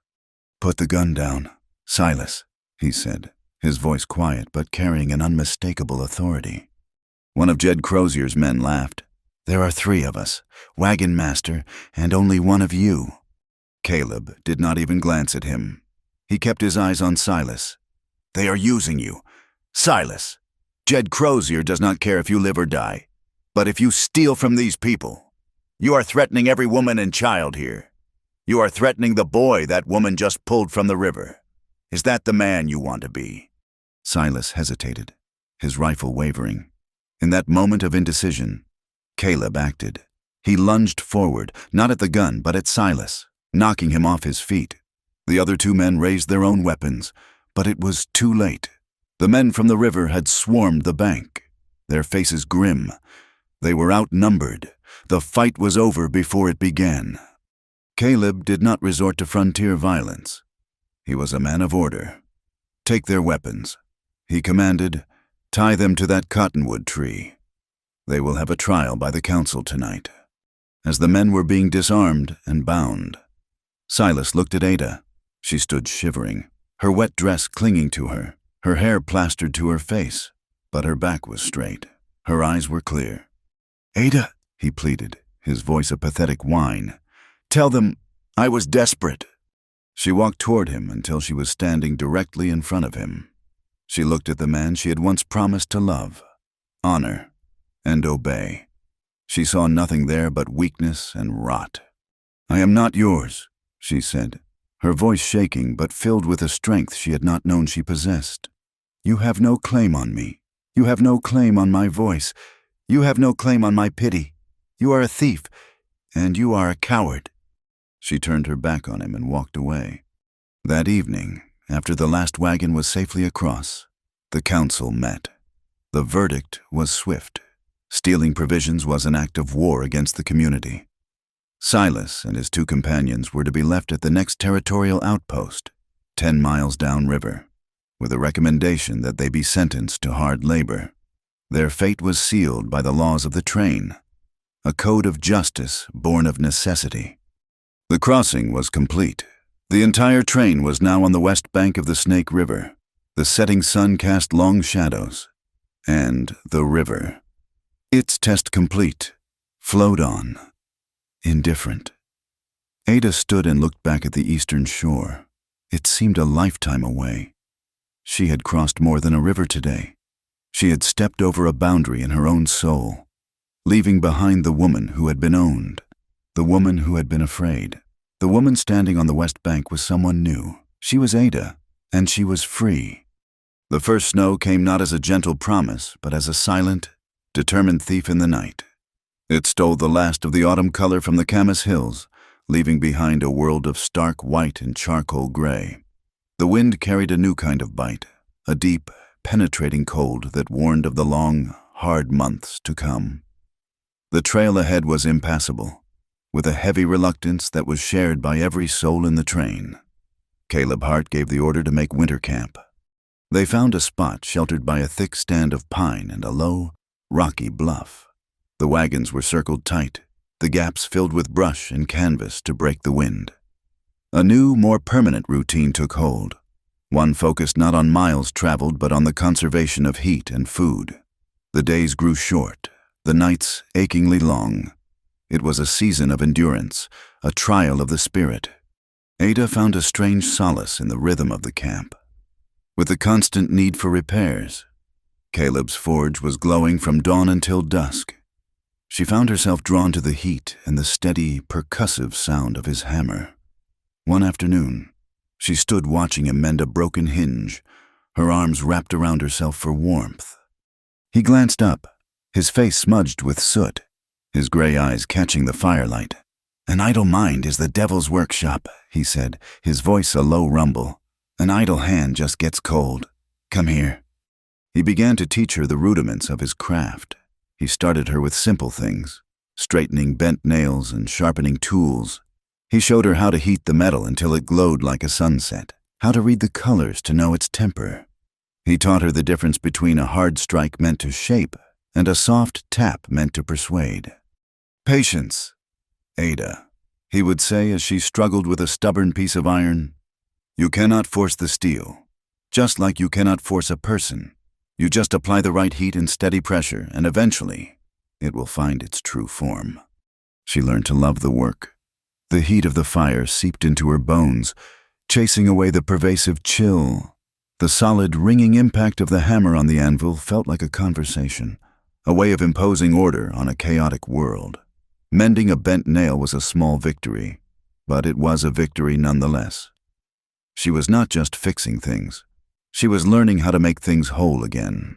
"Put the gun down, Silas," he said, his voice quiet but carrying an unmistakable authority. One of Jed Crozier's men laughed. "There are 3 of us, wagon master, and only 1 of you." Caleb did not even glance at him. He kept his eyes on Silas. "They are using you. Silas, Jed Crozier does not care if you live or die. But if you steal from these people, you are threatening every woman and child here. You are threatening the boy that woman just pulled from the river. Is that the man you want to be?" Silas hesitated, his rifle wavering. In that moment of indecision, Caleb acted. He lunged forward, not at the gun, but at Silas, knocking him off his feet. The other 2 men raised their own weapons, but it was too late. The men from the river had swarmed the bank, their faces grim. They were outnumbered. The fight was over before it began. Caleb did not resort to frontier violence. He was a man of order. "Take their weapons," he commanded. "Tie them to that cottonwood tree. They will have a trial by the council tonight." As the men were being disarmed and bound, Silas looked at Ada. She stood shivering, her wet dress clinging to her, her hair plastered to her face, but her back was straight. Her eyes were clear. "Ada," he pleaded, his voice a pathetic whine, "tell them I was desperate." She walked toward him until she was standing directly in front of him. She looked at the man she had once promised to love, honor, and obey. She saw nothing there but weakness and rot. "I am not yours," she said, her voice shaking but filled with a strength she had not known she possessed. "You have no claim on me. You have no claim on my voice. You have no claim on my pity. You are a thief, and you are a coward." She turned her back on him and walked away. That evening, after the last wagon was safely across, the council met. The verdict was swift. Stealing provisions was an act of war against the community. Silas and his 2 companions were to be left at the next territorial outpost, 10 miles downriver, with a recommendation that they be sentenced to hard labor. Their fate was sealed by the laws of the train, a code of justice born of necessity. The crossing was complete. The entire train was now on the west bank of the Snake River. The setting sun cast long shadows, and the river, its test complete, flowed on, indifferent. Ada stood and looked back at the eastern shore. It seemed a lifetime away. She had crossed more than a river today. She had stepped over a boundary in her own soul, leaving behind the woman who had been owned, the woman who had been afraid. The woman standing on the west bank was someone new. She was Ada, and she was free. The first snow came not as a gentle promise, but as a silent, determined thief in the night. It stole the last of the autumn color from the Camas Hills, leaving behind a world of stark white and charcoal gray. The wind carried a new kind of bite, a deep, penetrating cold that warned of the long, hard months to come. The trail ahead was impassable, with a heavy reluctance that was shared by every soul in the train. Caleb Hart gave the order to make winter camp. They found a spot sheltered by a thick stand of pine and a low, rocky bluff. The wagons were circled tight, the gaps filled with brush and canvas to break the wind. A new, more permanent routine took hold. One focused not on miles traveled but on the conservation of heat and food. The days grew short, the nights achingly long. It was a season of endurance, a trial of the spirit. Ada found a strange solace in the rhythm of the camp. With the constant need for repairs, Caleb's forge was glowing from dawn until dusk. She found herself drawn to the heat and the steady, percussive sound of his hammer. One afternoon, she stood watching him mend a broken hinge, her arms wrapped around herself for warmth. He glanced up, his face smudged with soot, his gray eyes catching the firelight. "An idle mind is the devil's workshop," he said, his voice a low rumble. "An idle hand just gets cold. Come here." He began to teach her the rudiments of his craft. He started her with simple things, straightening bent nails and sharpening tools. He showed her how to heat the metal until it glowed like a sunset, how to read the colors to know its temper. He taught her the difference between a hard strike meant to shape and a soft tap meant to persuade. "Patience, Ada," he would say as she struggled with a stubborn piece of iron. "You cannot force the steel, just like you cannot force a person. You just apply the right heat and steady pressure, and eventually, it will find its true form." She learned to love the work. The heat of the fire seeped into her bones, chasing away the pervasive chill. The solid, ringing impact of the hammer on the anvil felt like a conversation, a way of imposing order on a chaotic world. Mending a bent nail was a small victory, but it was a victory nonetheless. She was not just fixing things. She was learning how to make things whole again.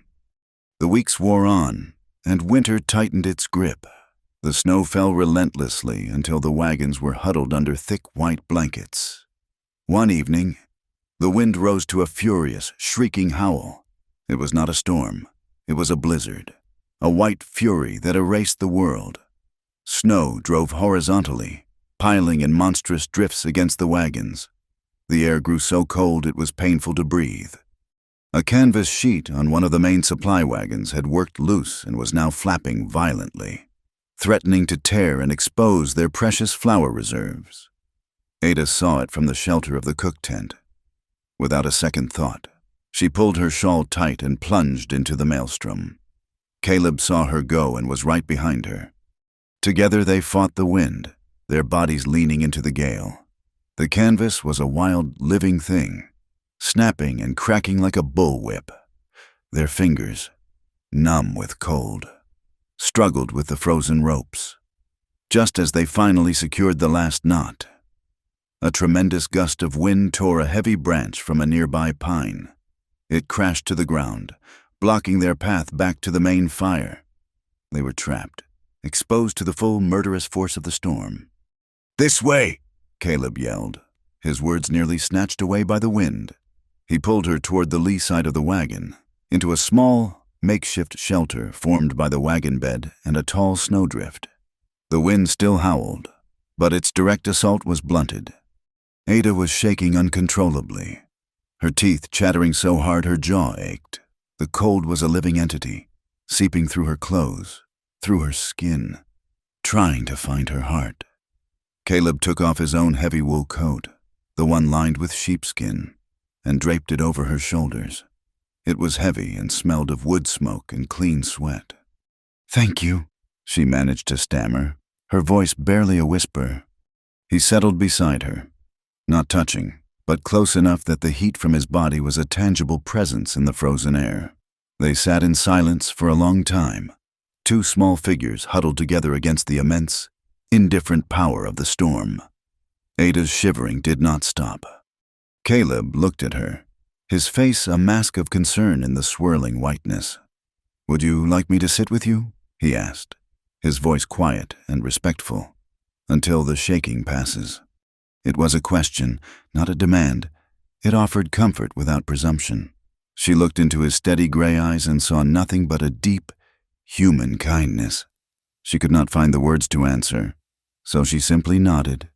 The weeks wore on, and winter tightened its grip. The snow fell relentlessly until the wagons were huddled under thick white blankets. One evening, the wind rose to a furious, shrieking howl. It was not a storm. It was a blizzard, a white fury that erased the world. Snow drove horizontally, piling in monstrous drifts against the wagons. The air grew so cold it was painful to breathe. A canvas sheet on one of the main supply wagons had worked loose and was now flapping violently, threatening to tear and expose their precious flour reserves. Ada saw it from the shelter of the cook tent. Without a second thought, she pulled her shawl tight and plunged into the maelstrom. Caleb saw her go and was right behind her. Together they fought the wind, their bodies leaning into the gale. The canvas was a wild, living thing, snapping and cracking like a bullwhip. Their fingers, numb with cold, struggled with the frozen ropes. Just as they finally secured the last knot, a tremendous gust of wind tore a heavy branch from a nearby pine. It crashed to the ground, blocking their path back to the main fire. They were trapped, exposed to the full murderous force of the storm. "This way!" Caleb yelled, his words nearly snatched away by the wind. He pulled her toward the lee side of the wagon, into a small, makeshift shelter formed by the wagon bed and a tall snowdrift. The wind still howled, but its direct assault was blunted. Ada was shaking uncontrollably, her teeth chattering so hard her jaw ached. The cold was a living entity, seeping through her clothes, through her skin, trying to find her heart. Caleb took off his own heavy wool coat, the one lined with sheepskin, and draped it over her shoulders. It was heavy and smelled of wood smoke and clean sweat. "Thank you," she managed to stammer, her voice barely a whisper. He settled beside her, not touching, but close enough that the heat from his body was a tangible presence in the frozen air. They sat in silence for a long time, two small figures huddled together against the immense, indifferent power of the storm. Ada's shivering did not stop. Caleb looked at her, his face a mask of concern in the swirling whiteness. "Would you like me to sit with you?" he asked, his voice quiet and respectful. "Until the shaking passes." It was a question, not a demand. It offered comfort without presumption. She looked into his steady gray eyes and saw nothing but a deep, human kindness. She could not find the words to answer, so she simply nodded.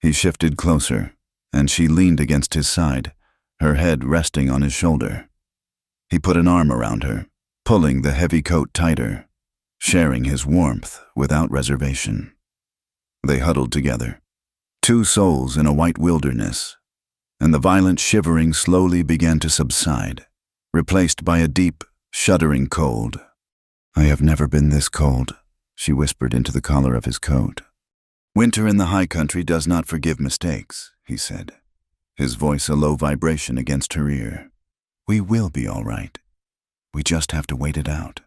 He shifted closer, and she leaned against his side, her head resting on his shoulder. He put an arm around her, pulling the heavy coat tighter, sharing his warmth without reservation. They huddled together, two souls in a white wilderness, and the violent shivering slowly began to subside, replaced by a deep, shuddering cold. "I have never been this cold," she whispered into the collar of his coat. "Winter in the high country does not forgive mistakes," he said, his voice a low vibration against her ear. "We will be all right. We just have to wait it out."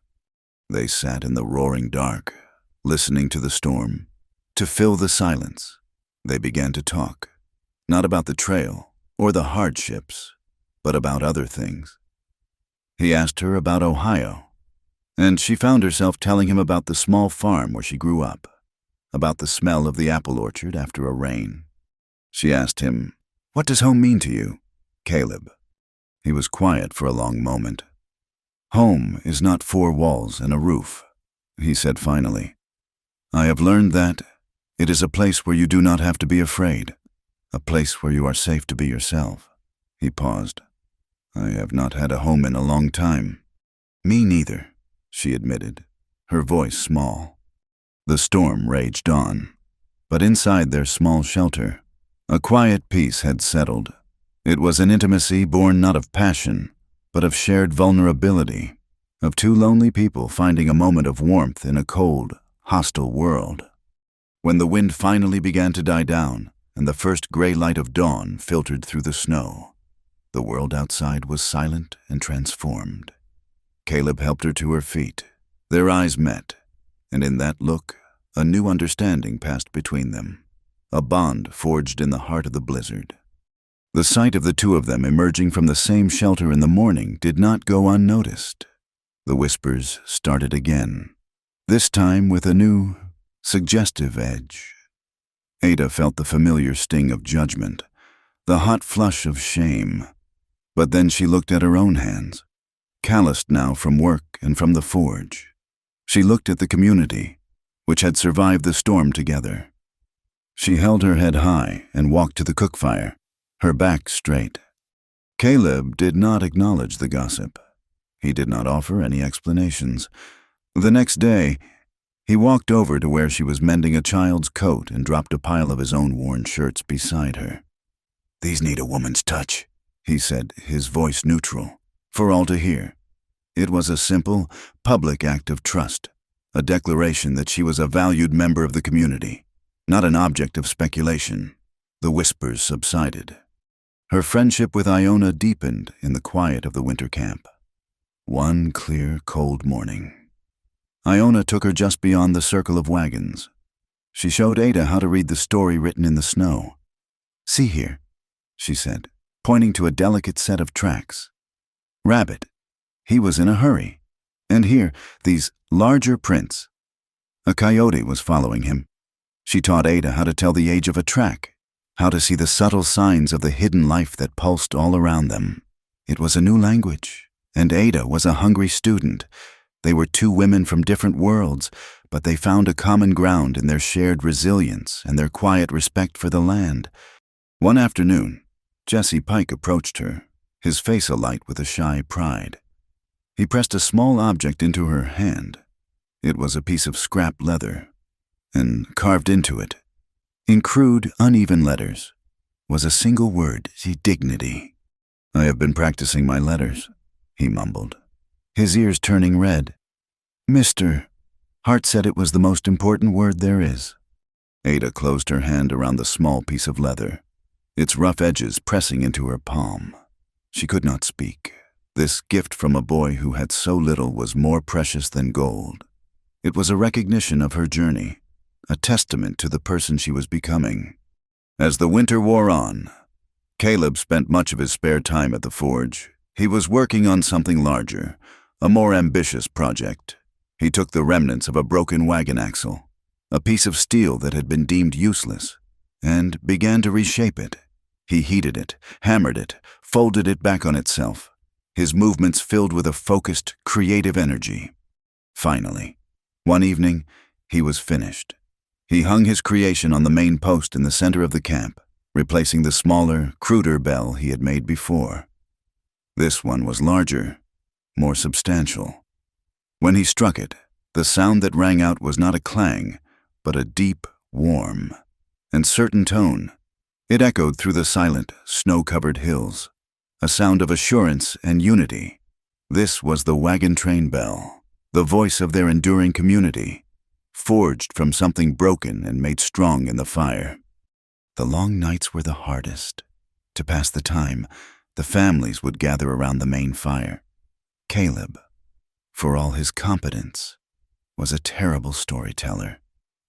They sat in the roaring dark, listening to the storm. To fill the silence, they began to talk, not about the trail or the hardships, but about other things. He asked her about Ohio, and she found herself telling him about the small farm where she grew up, about the smell of the apple orchard after a rain. She asked him, "What does home mean to you, Caleb?" He was quiet for a long moment. "Home is not 4 walls and a roof," he said finally. "I have learned that it is a place where you do not have to be afraid, a place where you are safe to be yourself." He paused. "I have not had a home in a long time." "Me neither," she admitted, her voice small. The storm raged on, but inside their small shelter, a quiet peace had settled. It was an intimacy born not of passion, but of shared vulnerability, of 2 lonely people finding a moment of warmth in a cold, hostile world. When the wind finally began to die down and the first gray light of dawn filtered through the snow, the world outside was silent and transformed. Caleb helped her to her feet. Their eyes met, and in that look, a new understanding passed between them, a bond forged in the heart of the blizzard. The sight of the 2 of them emerging from the same shelter in the morning did not go unnoticed. The whispers started again, this time with a new, suggestive edge. Ada felt the familiar sting of judgment, the hot flush of shame. But then she looked at her own hands, calloused now from work and from the forge. She looked at the community, which had survived the storm together. She held her head high and walked to the cook fire, her back straight. Caleb did not acknowledge the gossip. He did not offer any explanations. The next day, he walked over to where she was mending a child's coat and dropped a pile of his own worn shirts beside her. "These need a woman's touch," he said, his voice neutral, for all to hear. It was a simple, public act of trust, a declaration that she was a valued member of the community, not an object of speculation. The whispers subsided. Her friendship with Iona deepened in the quiet of the winter camp. One clear, cold morning, Iona took her just beyond the circle of wagons. She showed Ada how to read the story written in the snow. "See here," she said, pointing to a delicate set of tracks. "Rabbit. He was in a hurry. And here, these larger prints. A coyote was following him." She taught Ada how to tell the age of a track, how to see the subtle signs of the hidden life that pulsed all around them. It was a new language, and Ada was a hungry student. They were 2 women from different worlds, but they found a common ground in their shared resilience and their quiet respect for the land. One afternoon, Jesse Pike approached her, his face alight with a shy pride. He pressed a small object into her hand. It was a piece of scrap leather, and carved into it, in crude, uneven letters, was a single word: dignity. "I have been practicing my letters," he mumbled, his ears turning red. "Mister, Hart said it was the most important word there is." Ada closed her hand around the small piece of leather, its rough edges pressing into her palm. She could not speak. This gift from a boy who had so little was more precious than gold. It was a recognition of her journey, a testament to the person she was becoming. As the winter wore on, Caleb spent much of his spare time at the forge. He was working on something larger, a more ambitious project. He took the remnants of a broken wagon axle, a piece of steel that had been deemed useless, and began to reshape it. He heated it, hammered it, folded it back on itself, his movements filled with a focused, creative energy. Finally, one evening, he was finished. He hung his creation on the main post in the center of the camp, replacing the smaller, cruder bell he had made before. This one was larger, more substantial. When he struck it, the sound that rang out was not a clang, but a deep, warm, and certain tone, It echoed through the silent, snow-covered hills, a sound of assurance and unity. This was the wagon train bell, the voice of their enduring community, forged from something broken and made strong in the fire. The long nights were the hardest. To pass the time, the families would gather around the main fire. Caleb, for all his competence, was a terrible storyteller.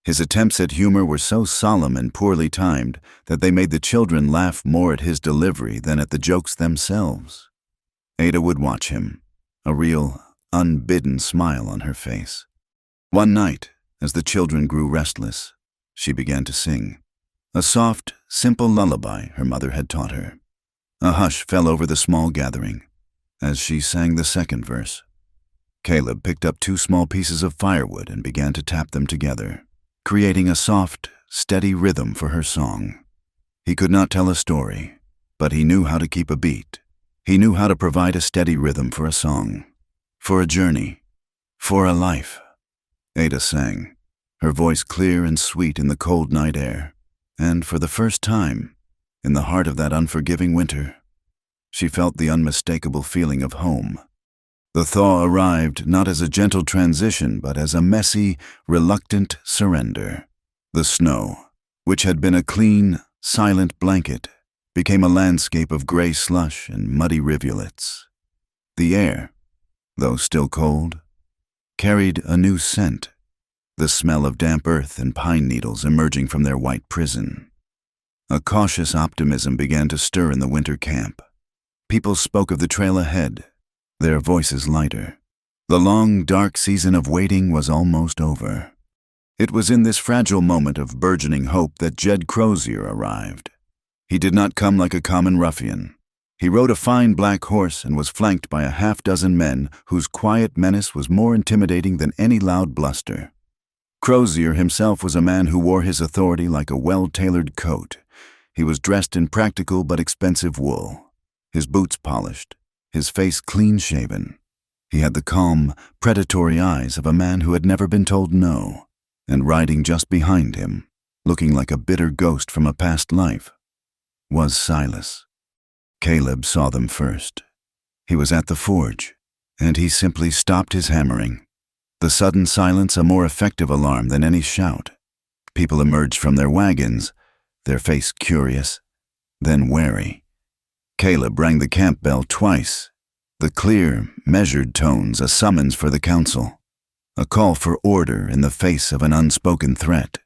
His attempts at humor were so solemn and poorly timed that they made the children laugh more at his delivery than at the jokes themselves. Ada would watch him, a real, unbidden smile on her face. One night, as the children grew restless, she began to sing. A soft, simple lullaby her mother had taught her. A hush fell over the small gathering as she sang the second verse. Caleb picked up 2 small pieces of firewood and began to tap them together, creating a soft, steady rhythm for her song. He could not tell a story, but he knew how to keep a beat. He knew how to provide a steady rhythm for a song, for a journey, for a life. Ada sang, her voice clear and sweet in the cold night air, and for the first time, in the heart of that unforgiving winter, she felt the unmistakable feeling of home. The thaw arrived not as a gentle transition, but as a messy, reluctant surrender. The snow, which had been a clean, silent blanket, became a landscape of gray slush and muddy rivulets. The air, though still cold, carried a new scent, the smell of damp earth and pine needles emerging from their white prison. A cautious optimism began to stir in the winter camp. People spoke of the trail ahead, their voices lighter. The long, dark season of waiting was almost over. It was in this fragile moment of burgeoning hope that Jed Crozier arrived. He did not come like a common ruffian. He rode a fine black horse and was flanked by a half-dozen men whose quiet menace was more intimidating than any loud bluster. Crozier himself was a man who wore his authority like a well-tailored coat. He was dressed in practical but expensive wool, his boots polished, his face clean-shaven. He had the calm, predatory eyes of a man who had never been told no, and riding just behind him, looking like a bitter ghost from a past life, was Silas. Caleb saw them first. He was at the forge, and he simply stopped his hammering. The sudden silence a more effective alarm than any shout. People emerged from their wagons, their face curious, then wary. Caleb rang the camp bell twice, the clear, measured tones a summons for the council, a call for order in the face of an unspoken threat.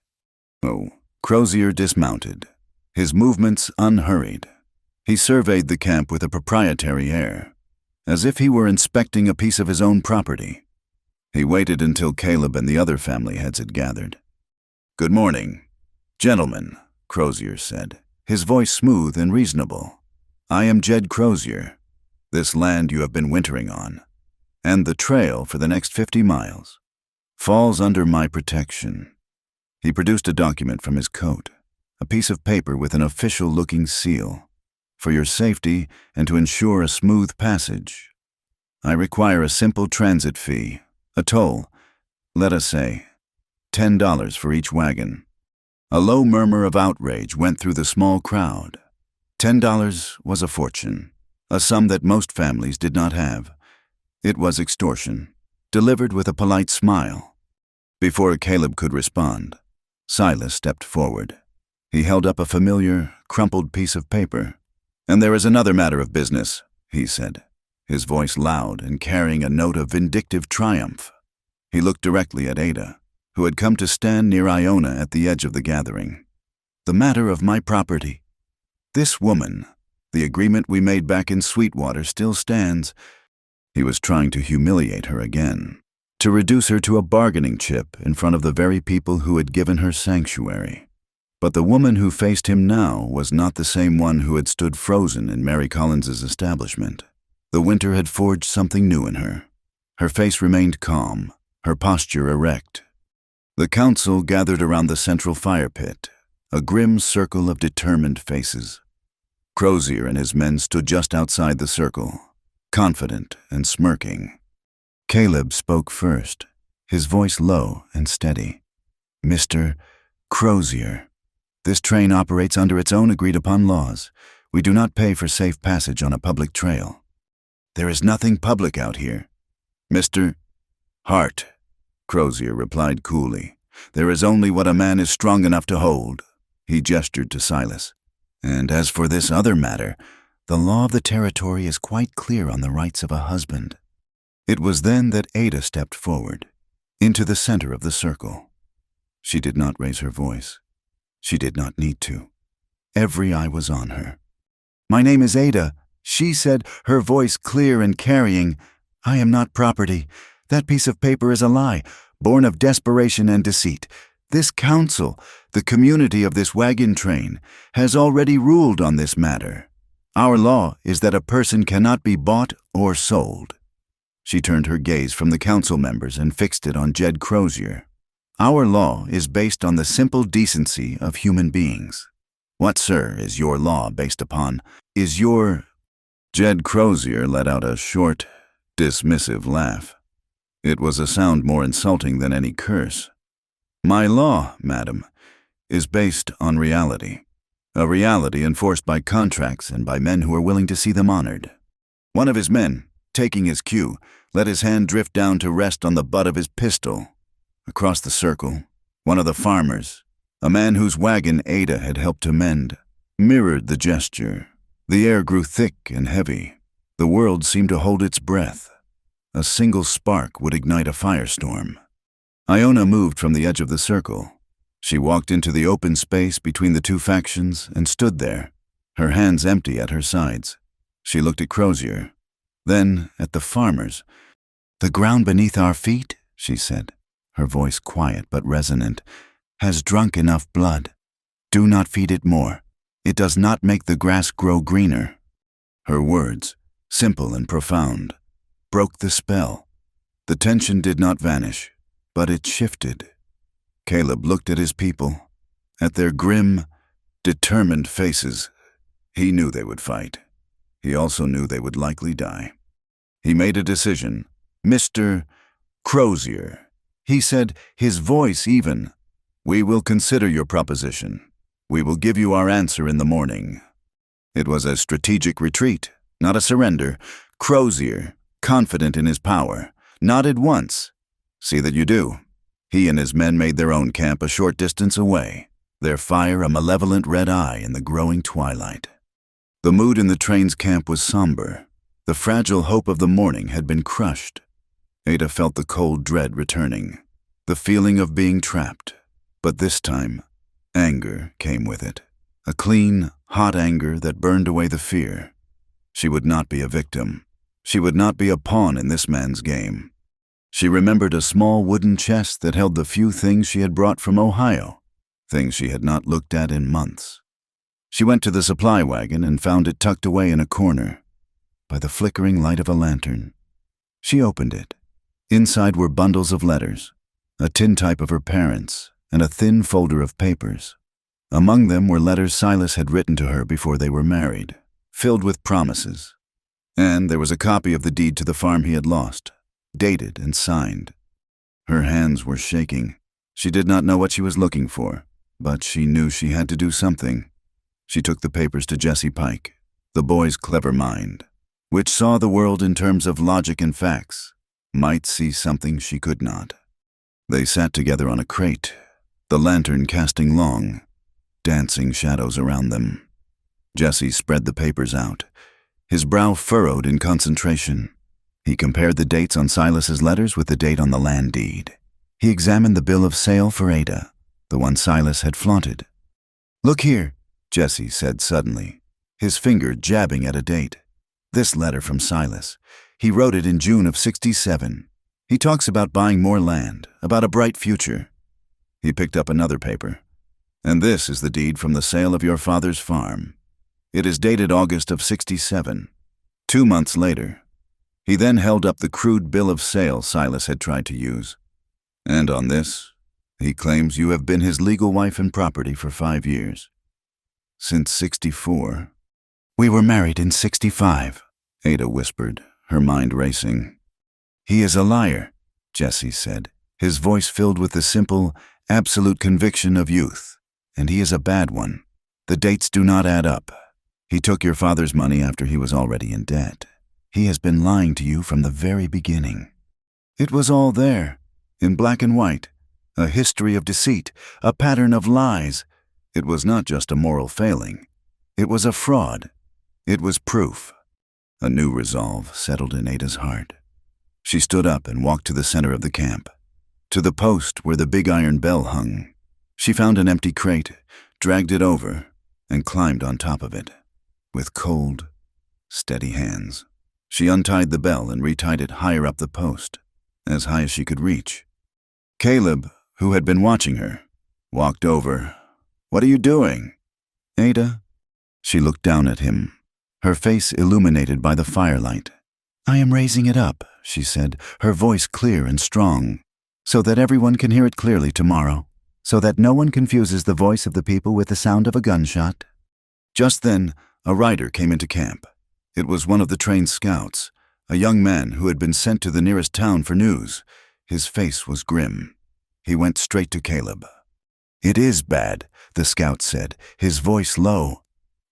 Crozier dismounted, his movements unhurried. He surveyed the camp with a proprietary air, as if he were inspecting a piece of his own property. He waited until Caleb and the other family heads had gathered. "Good morning, gentlemen," Crozier said, his voice smooth and reasonable. "I am Jed Crozier. This land you have been wintering on, and the trail for the next 50 miles, falls under my protection." He produced a document from his coat, a piece of paper with an official-looking seal. "For your safety and to ensure a smooth passage, I require a simple transit fee, a toll, let us say, $10 for each wagon." A low murmur of outrage went through the small crowd. $10 was a fortune, a sum that most families did not have. It was extortion, delivered with a polite smile. Before Caleb could respond, Silas stepped forward. He held up a familiar, crumpled piece of paper. "And there is another matter of business," he said, his voice loud and carrying a note of vindictive triumph. He looked directly at Ada, who had come to stand near Iona at the edge of the gathering. "The matter of my property. This woman, the agreement we made back in Sweetwater still stands." He was trying to humiliate her again, to reduce her to a bargaining chip in front of the very people who had given her sanctuary. But the woman who faced him now was not the same one who had stood frozen in Mary Collins's establishment. The winter had forged something new in her. Her face remained calm, her posture erect. The council gathered around the central fire pit, a grim circle of determined faces. Crozier and his men stood just outside the circle, confident and smirking. Caleb spoke first, his voice low and steady. "Mr. Crozier, This train operates under its own agreed-upon laws. We do not pay for safe passage on a public trail. There is nothing public out here. Mr. Hart, Crozier replied coolly. There is only what a man is strong enough to hold. He gestured to Silas. And as for this other matter, the law of the territory is quite clear on the rights of a husband. It was then that Ada stepped forward, into the center of the circle. She did not raise her voice. She did not need to. Every eye was on her. My name is Ada, she said, her voice clear and carrying. I am not property. That piece of paper is a lie, born of desperation and deceit. This council, the community of this wagon train, has already ruled on this matter. Our law is that a person cannot be bought or sold. She turned her gaze from the council members and fixed it on Jed Crozier. Our law is based on the simple decency of human beings. What, sir, is your law based upon? Jed Crozier let out a short, dismissive laugh. It was a sound more insulting than any curse. My law, madam, is based on reality. A reality enforced by contracts and by men who are willing to see them honored. One of his men, taking his cue, let his hand drift down to rest on the butt of his pistol. Across the circle, one of the farmers, a man whose wagon Ada had helped to mend, mirrored the gesture. The air grew thick and heavy. The world seemed to hold its breath. A single spark would ignite a firestorm. Iona moved from the edge of the circle. She walked into the open space between the two factions and stood there, her hands empty at her sides. She looked at Crozier, then at the farmers. The ground beneath our feet, she said, her voice quiet but resonant, has drunk enough blood. Do not feed it more. It does not make the grass grow greener. Her words, simple and profound, broke the spell. The tension did not vanish, but it shifted. Caleb looked at his people, at their grim, determined faces. He knew they would fight. He also knew they would likely die. He made a decision. Mr. Crozier, he said, his voice even. We will consider your proposition. We will give you our answer in the morning. It was a strategic retreat, not a surrender. Crozier, confident in his power, nodded once. See that you do. He and his men made their own camp a short distance away, their fire a malevolent red eye in the growing twilight. The mood in the train's camp was somber. The fragile hope of the morning had been crushed. Ada felt the cold dread returning, the feeling of being trapped. But this time, anger came with it, a clean, hot anger that burned away the fear. She would not be a victim. She would not be a pawn in this man's game. She remembered a small wooden chest that held the few things she had brought from Ohio, things she had not looked at in months. She went to the supply wagon and found it tucked away in a corner, by the flickering light of a lantern. She opened it. Inside were bundles of letters, a tintype of her parents, and a thin folder of papers. Among them were letters Silas had written to her before they were married, filled with promises. And there was a copy of the deed to the farm he had lost, dated and signed. Her hands were shaking. She did not know what she was looking for, but she knew she had to do something. She took the papers to Jesse Pike, the boy's clever mind, which saw the world in terms of logic and facts, might see something she could not. They sat together on a crate, the lantern casting long, dancing shadows around them. Jesse spread the papers out, his brow furrowed in concentration. He compared the dates on Silas's letters with the date on the land deed. He examined the bill of sale for Ada, the one Silas had flaunted. Look here, Jesse said suddenly, his finger jabbing at a date. This letter from Silas. He wrote it in June of '67. He talks about buying more land, about a bright future. He picked up another paper. And this is the deed from the sale of your father's farm. It is dated August of '67. 2 months later. He then held up the crude bill of sale Silas had tried to use. And on this, he claims you have been his legal wife and property for 5 years. Since '64. We were married in '65, Ada whispered, her mind racing. He is a liar, Jesse said, his voice filled with the simple, absolute conviction of youth. and he is a bad one. The dates do not add up. He took your father's money after he was already in debt. He has been lying to you from the very beginning. It was all there, in black and white, a history of deceit, a pattern of lies. It was not just a moral failing. It was a fraud. It was proof. A new resolve settled in Ada's heart. She stood up and walked to the center of the camp, to the post where the big iron bell hung. She found an empty crate, dragged it over, and climbed on top of it. With cold, steady hands, she untied the bell and retied it higher up the post, as high as she could reach. Caleb, who had been watching her, walked over. "What are you doing?" "Ada." She looked down at him, her face illuminated by the firelight. "I am raising it up," she said, her voice clear and strong, "so that everyone can hear it clearly tomorrow, so that no one confuses the voice of the people with the sound of a gunshot." Just then, a rider came into camp. It was one of the trained scouts, a young man who had been sent to the nearest town for news. His face was grim. He went straight to Caleb. "It is bad," the scout said, his voice low.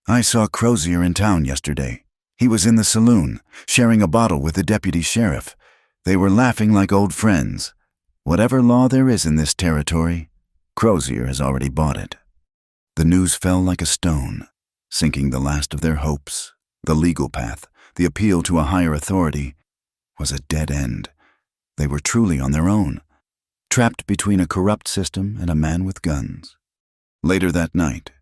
"I saw Crozier in town yesterday. He was in the saloon, sharing a bottle with the deputy sheriff. They were laughing like old friends. Whatever law there is in this territory, Crozier has already bought it." The news fell like a stone, sinking the last of their hopes. The legal path, the appeal to a higher authority, was a dead end. They were truly on their own, trapped between a corrupt system and a man with guns. Later that night,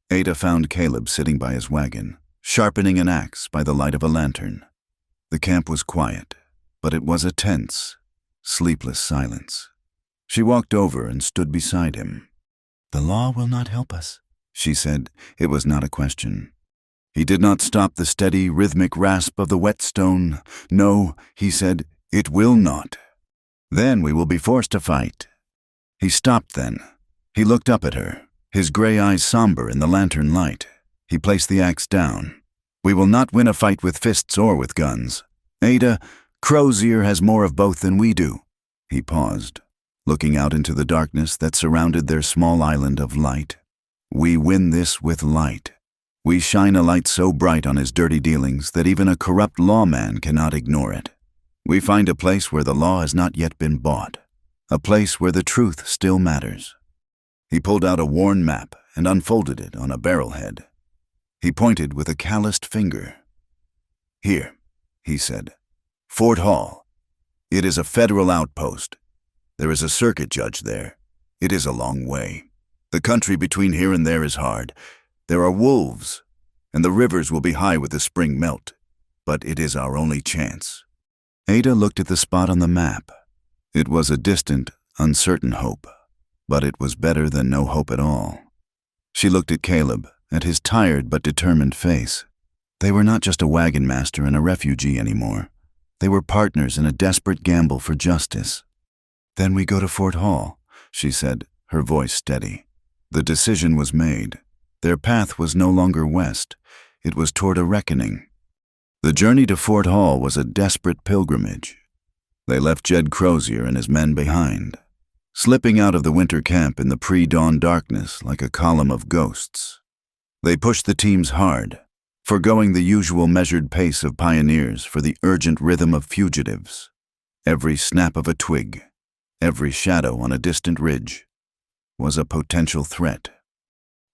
Ada found Caleb sitting by his wagon, sharpening an axe by the light of a lantern. The camp was quiet, but it was a tense, sleepless silence. She walked over and stood beside him. "The law will not help us," she said. It was not a question. He did not stop the steady, rhythmic rasp of the whetstone. "No," he said, "it will not. Then we will be forced to fight." He stopped then. He looked up at her, his gray eyes somber in the lantern light. He placed the axe down. "We will not win a fight with fists or with guns. Ada, Crozier has more of both than we do." He paused, looking out into the darkness that surrounded their small island of light. "We win this with light. We shine a light so bright on his dirty dealings that even a corrupt lawman cannot ignore it. We find a place where the law has not yet been bought, a place where the truth still matters." He pulled out a worn map and unfolded it on a barrelhead. He pointed with a calloused finger. "Here," he said, "Fort Hall. It is a federal outpost. There is a circuit judge there. It is a long way. The country between here and there is hard. There are wolves, and the rivers will be high with the spring melt, but it is our only chance." Ada looked at the spot on the map. It was a distant, uncertain hope, but it was better than no hope at all. She looked at Caleb, at his tired but determined face. They were not just a wagon master and a refugee anymore. They were partners in a desperate gamble for justice. "Then we go to Fort Hall," she said, her voice steady. The decision was made. Their path was no longer west. It was toward a reckoning. The journey to Fort Hall was a desperate pilgrimage. They left Jed Crozier and his men behind, slipping out of the winter camp in the pre-dawn darkness like a column of ghosts. They pushed the teams hard, forgoing the usual measured pace of pioneers for the urgent rhythm of fugitives. Every snap of a twig, every shadow on a distant ridge, was a potential threat.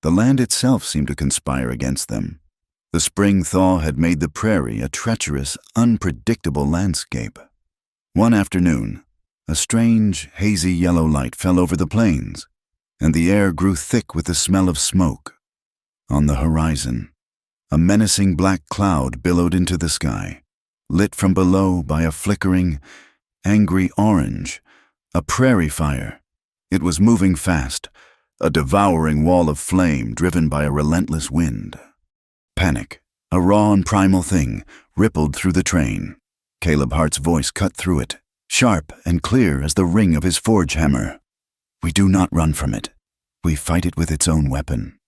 The land itself seemed to conspire against them. The spring thaw had made the prairie a treacherous, unpredictable landscape. One afternoon, a strange, hazy yellow light fell over the plains, and the air grew thick with the smell of smoke. On the horizon, a menacing black cloud billowed into the sky, lit from below by a flickering, angry orange, a prairie fire. It was moving fast, a devouring wall of flame driven by a relentless wind. Panic, a raw and primal thing, rippled through the train. Caleb Hart's voice cut through it, sharp and clear as the ring of his forge hammer. "We do not run from it. We fight it with its own weapon."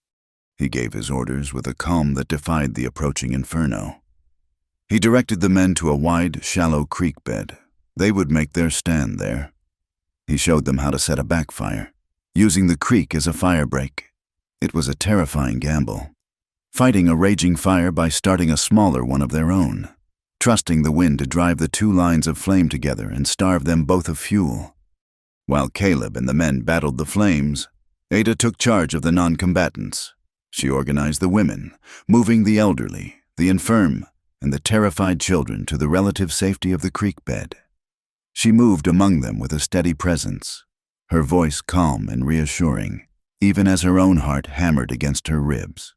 He gave his orders with a calm that defied the approaching inferno. He directed the men to a wide, shallow creek bed. They would make their stand there. He showed them how to set a backfire, using the creek as a firebreak. It was a terrifying gamble, fighting a raging fire by starting a smaller one of their own, trusting the wind to drive the two lines of flame together and starve them both of fuel. While Caleb and the men battled the flames, Ada took charge of the non-combatants. She organized the women, moving the elderly, the infirm, and the terrified children to the relative safety of the creek bed. She moved among them with a steady presence, her voice calm and reassuring, even as her own heart hammered against her ribs.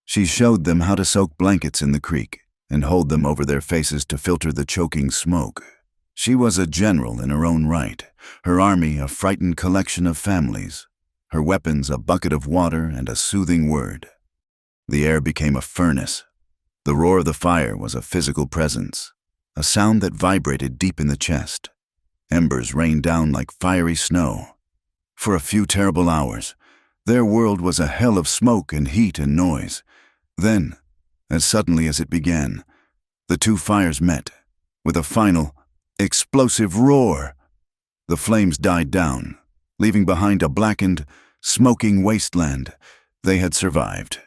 She showed them how to soak blankets in the creek and hold them over their faces to filter the choking smoke. She was a general in her own right, her army a frightened collection of families, her weapons a bucket of water and a soothing word. The air became a furnace. The roar of the fire was a physical presence, a sound that vibrated deep in the chest. Embers rained down like fiery snow. For a few terrible hours, their world was a hell of smoke and heat and noise. Then, as suddenly as it began, the two fires met, with a final, explosive roar. The flames died down, leaving behind a blackened, smoking wasteland. They had survived.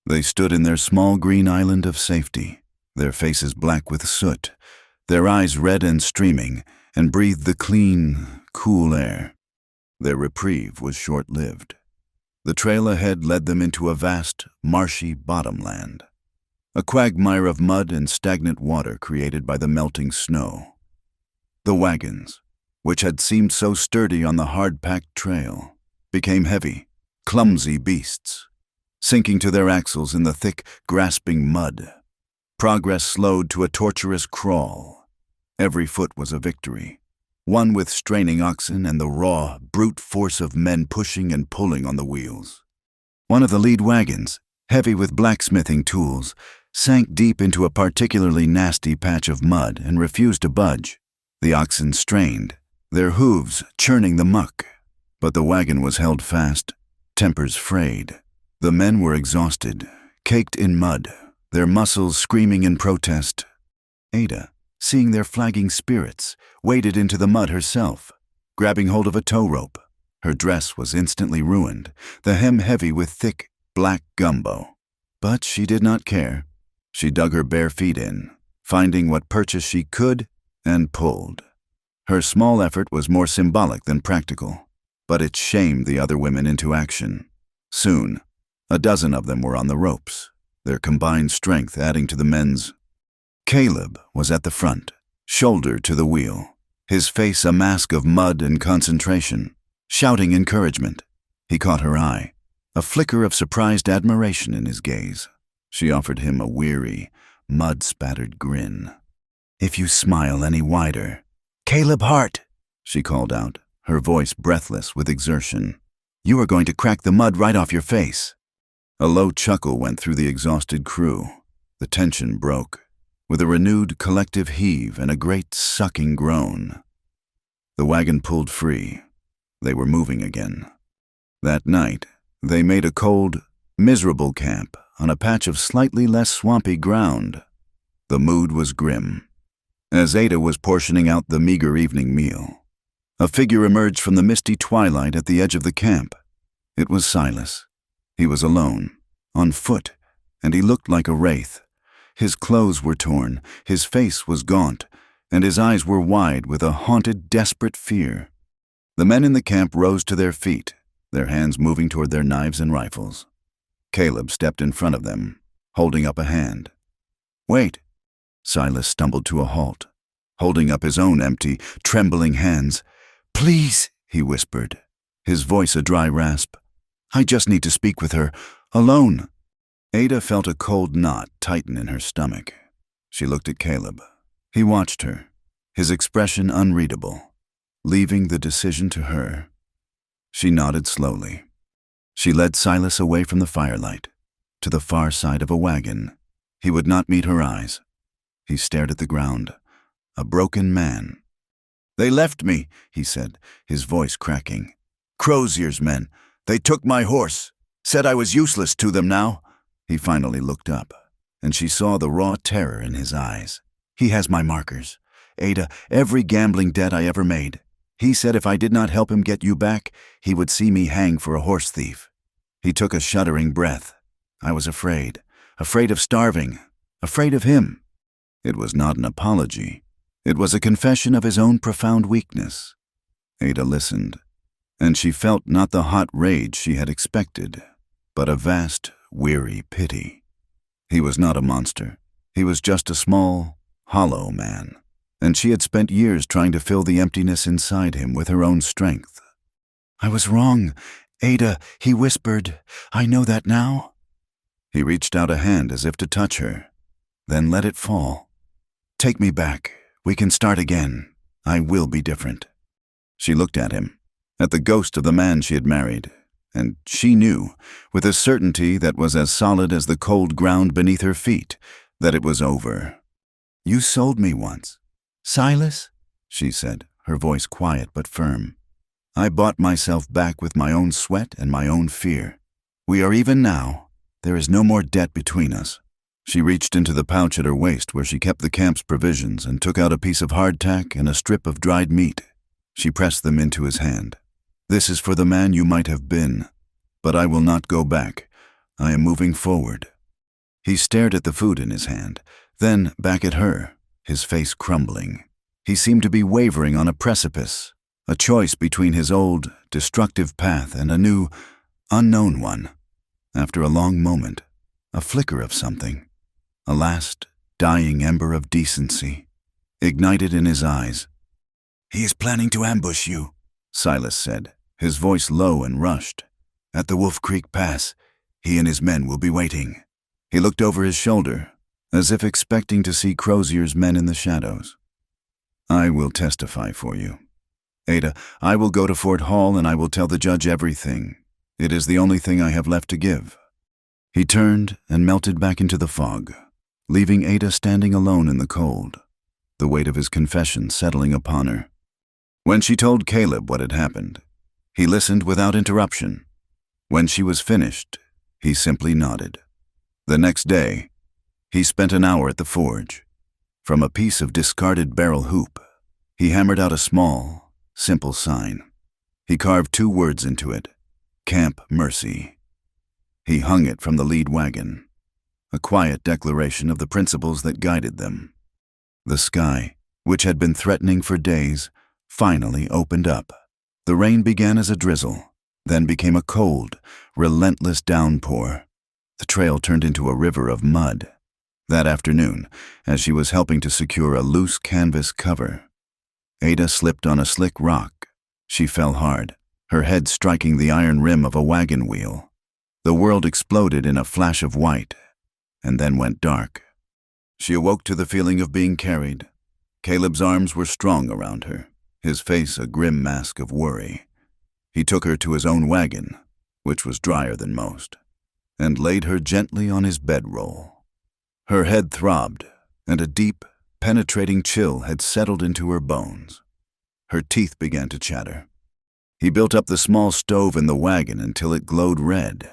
They stood in their small green island of safety, their faces black with soot, their eyes red and streaming, and breathed the clean, cool air. Their reprieve was short-lived. The trail ahead led them into a vast, marshy bottomland, a quagmire of mud and stagnant water created by the melting snow. The wagons, which had seemed so sturdy on the hard-packed trail, became heavy, clumsy beasts, sinking to their axles in the thick, grasping mud. Progress slowed to a torturous crawl. Every foot was a victory, one with straining oxen and the raw, brute force of men pushing and pulling on the wheels. One of the lead wagons, heavy with blacksmithing tools, sank deep into a particularly nasty patch of mud and refused to budge. The oxen strained, their hooves churning the muck, but the wagon was held fast, tempers frayed. The men were exhausted, caked in mud, their muscles screaming in protest. Ada, seeing their flagging spirits, waded into the mud herself, grabbing hold of a tow rope. Her dress was instantly ruined, the hem heavy with thick, black gumbo. But she did not care. She dug her bare feet in, finding what purchase she could, and pulled. Her small effort was more symbolic than practical, but it shamed the other women into action. Soon, a dozen of them were on the ropes, their combined strength adding to the men's. Caleb was at the front, shoulder to the wheel, his face a mask of mud and concentration, shouting encouragement. He caught her eye, a flicker of surprised admiration in his gaze. She offered him a weary, mud-spattered grin. "If you smile any wider." "Caleb Hart," she called out, her voice breathless with exertion. "You are going to crack the mud right off your face." A low chuckle went through the exhausted crew. The tension broke, with a renewed collective heave and a great sucking groan. The wagon pulled free. They were moving again. That night, they made a cold, miserable camp on a patch of slightly less swampy ground. The mood was grim. As Ada was portioning out the meager evening meal, a figure emerged from the misty twilight at the edge of the camp. It was Silas. He was alone, on foot, and he looked like a wraith. His clothes were torn, his face was gaunt, and his eyes were wide with a haunted, desperate fear. The men in the camp rose to their feet, their hands moving toward their knives and rifles. Caleb stepped in front of them, holding up a hand. "Wait." Silas stumbled to a halt, holding up his own empty, trembling hands. "Please," he whispered, his voice a dry rasp. "I just need to speak with her, alone." Ada felt a cold knot tighten in her stomach. She looked at Caleb. He watched her, his expression unreadable, leaving the decision to her. She nodded slowly. She led Silas away from the firelight, to the far side of a wagon. He would not meet her eyes. He stared at the ground, a broken man. "They left me," he said, his voice cracking. "Crozier's men. They took my horse, said I was useless to them now." He finally looked up, and she saw the raw terror in his eyes. "He has my markers. Ada, every gambling debt I ever made. He said if I did not help him get you back, he would see me hang for a horse thief." He took a shuddering breath. I was afraid of starving, afraid of him. It was not an apology. It was a confession of his own profound weakness. Ada listened, and she felt not the hot rage she had expected, but a vast, weary pity. He was not a monster. He was just a small, hollow man, and she had spent years trying to fill the emptiness inside him with her own strength. "I was wrong, Ada," he whispered. "I know that now." He reached out a hand as if to touch her, then let it fall. "Take me back. We can start again. I will be different." She looked at him, at the ghost of the man she had married, and she knew, with a certainty that was as solid as the cold ground beneath her feet, that it was over. "You sold me once, Silas," she said, her voice quiet but firm. "I bought myself back with my own sweat and my own fear. We are even now. There is no more debt between us." She reached into the pouch at her waist where she kept the camp's provisions and took out a piece of hardtack and a strip of dried meat. She pressed them into his hand. "This is for the man you might have been, but I will not go back. I am moving forward." He stared at the food in his hand, then back at her, his face crumbling. He seemed to be wavering on a precipice, a choice between his old, destructive path and a new, unknown one. After a long moment, a flicker of something, a last, dying ember of decency, ignited in his eyes. "He is planning to ambush you," Silas said, his voice low and rushed. "At the Wolf Creek Pass, he and his men will be waiting." He looked over his shoulder, as if expecting to see Crozier's men in the shadows. "I will testify for you. Ada, I will go to Fort Hall and I will tell the judge everything. It is the only thing I have left to give." He turned and melted back into the fog, leaving Ada standing alone in the cold, the weight of his confession settling upon her. When she told Caleb what had happened, he listened without interruption. When she was finished, he simply nodded. The next day, he spent an hour at the forge. From a piece of discarded barrel hoop, he hammered out a small, simple sign. He carved 2 words into it: Camp Mercy. He hung it from the lead wagon, a quiet declaration of the principles that guided them. The sky, which had been threatening for days, finally opened up. The rain began as a drizzle, then became a cold, relentless downpour. The trail turned into a river of mud. That afternoon, as she was helping to secure a loose canvas cover, Ada slipped on a slick rock. She fell hard, her head striking the iron rim of a wagon wheel. The world exploded in a flash of white, and then went dark. She awoke to the feeling of being carried. Caleb's arms were strong around her, his face a grim mask of worry. He took her to his own wagon, which was drier than most, and laid her gently on his bedroll. Her head throbbed, and a deep, penetrating chill had settled into her bones. Her teeth began to chatter. He built up the small stove in the wagon until it glowed red,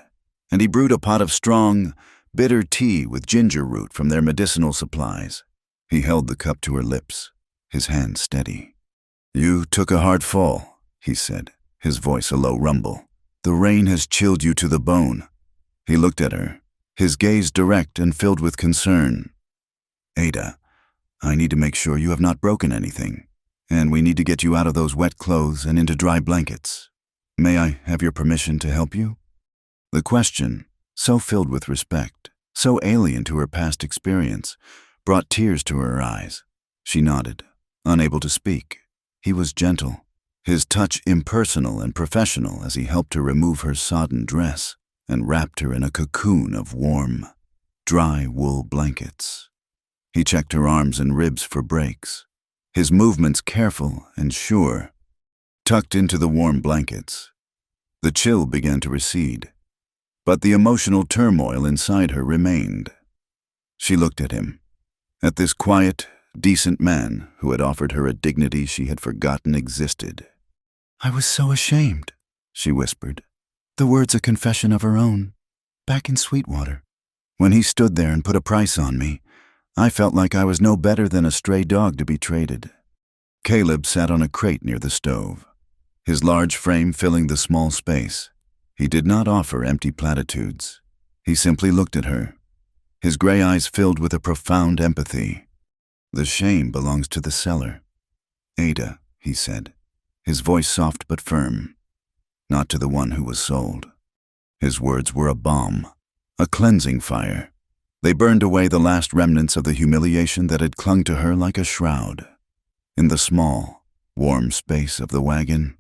and he brewed a pot of strong, bitter tea with ginger root from their medicinal supplies. He held the cup to her lips, his hand steady. "You took a hard fall," he said, his voice a low rumble. "The rain has chilled you to the bone." He looked at her, his gaze direct and filled with concern. "Ada, I need to make sure you have not broken anything, and we need to get you out of those wet clothes and into dry blankets. May I have your permission to help you?" The question, so filled with respect, so alien to her past experience, brought tears to her eyes. She nodded, unable to speak. He was gentle, his touch impersonal and professional as he helped her remove her sodden dress and wrapped her in a cocoon of warm, dry wool blankets. He checked her arms and ribs for breaks, his movements careful and sure. Tucked into the warm blankets, the chill began to recede, but the emotional turmoil inside her remained. She looked at him, at this quiet, decent man who had offered her a dignity she had forgotten existed. "I was so ashamed," she whispered, the words a confession of her own, back in Sweetwater. "When he stood there and put a price on me, I felt like I was no better than a stray dog to be traded." Caleb sat on a crate near the stove, his large frame filling the small space. He did not offer empty platitudes. He simply looked at her, his gray eyes filled with a profound empathy. "The shame belongs to the seller. Ada," he said, his voice soft but firm, "not to the one who was sold." His words were a balm, a cleansing fire. They burned away the last remnants of the humiliation that had clung to her like a shroud. In the small, warm space of the wagon,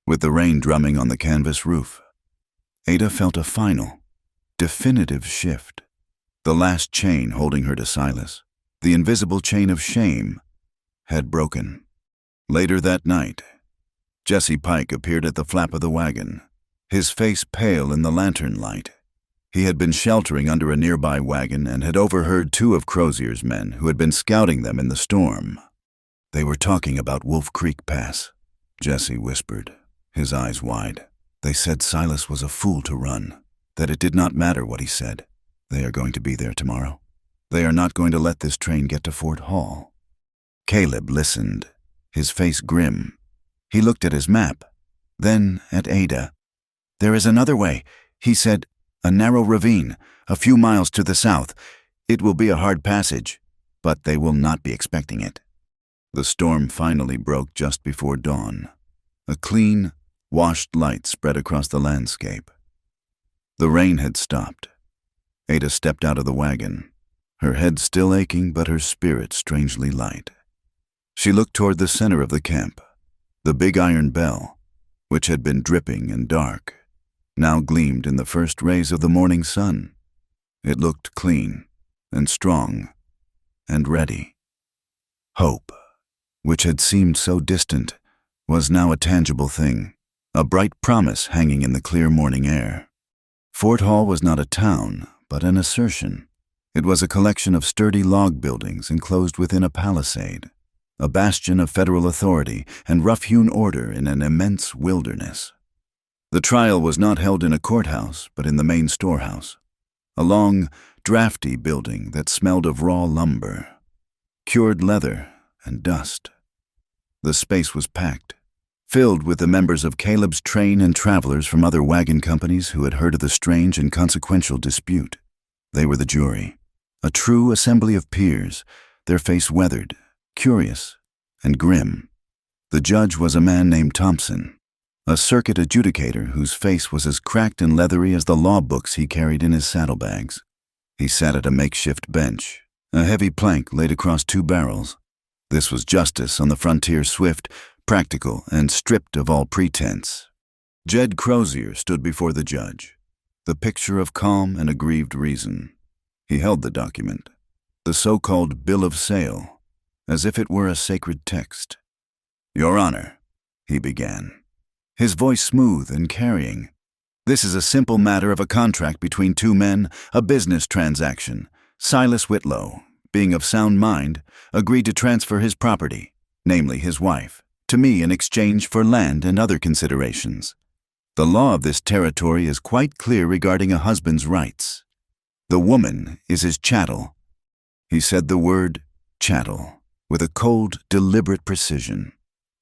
with the rain drumming on the canvas roof, Ada felt a final, definitive shift. The last chain holding her to Silas, the invisible chain of shame, had broken. Later that night, Jesse Pike appeared at the flap of the wagon, his face pale in the lantern light. He had been sheltering under a nearby wagon and had overheard two of Crozier's men who had been scouting them in the storm. "They were talking about Wolf Creek Pass," Jesse whispered, his eyes wide. "They said Silas was a fool to run, that it did not matter what he said. They are going to be there tomorrow. They are not going to let this train get to Fort Hall." Caleb listened, his face grim. He looked at his map, then at Ada. "There is another way," he said, "a narrow ravine, a few miles to the south. It will be a hard passage, but they will not be expecting it." The storm finally broke just before dawn. A clean, washed light spread across the landscape. The rain had stopped. Ada stepped out of the wagon, her head still aching but her spirit strangely light. She looked toward the center of the camp. The big iron bell, which had been dripping and dark, now gleamed in the first rays of the morning sun. It looked clean and strong and ready. Hope, which had seemed so distant, was now a tangible thing, a bright promise hanging in the clear morning air. Fort Hall was not a town, but an assertion. It was a collection of sturdy log buildings enclosed within a palisade, a bastion of federal authority and rough-hewn order in an immense wilderness. The trial was not held in a courthouse, but in the main storehouse, a long, drafty building that smelled of raw lumber, cured leather, and dust. The space was packed, filled with the members of Caleb's train and travelers from other wagon companies who had heard of the strange and consequential dispute. They were the jury, a true assembly of peers, their face weathered, curious, and grim. The judge was a man named Thompson, a circuit adjudicator whose face was as cracked and leathery as the law books he carried in his saddlebags. He sat at a makeshift bench, a heavy plank laid across two barrels. This was justice on the frontier, swift, practical, and stripped of all pretense. Jed Crozier stood before the judge, the picture of calm and aggrieved reason. He held the document, the so-called bill of sale, as if it were a sacred text. "Your Honor," he began, his voice smooth and carrying, "this is a simple matter of a contract between two men, a business transaction. Silas Whitlow, being of sound mind, agreed to transfer his property, namely his wife, to me in exchange for land and other considerations. The law of this territory is quite clear regarding a husband's rights. The woman is his chattel." He said the word chattel with a cold, deliberate precision.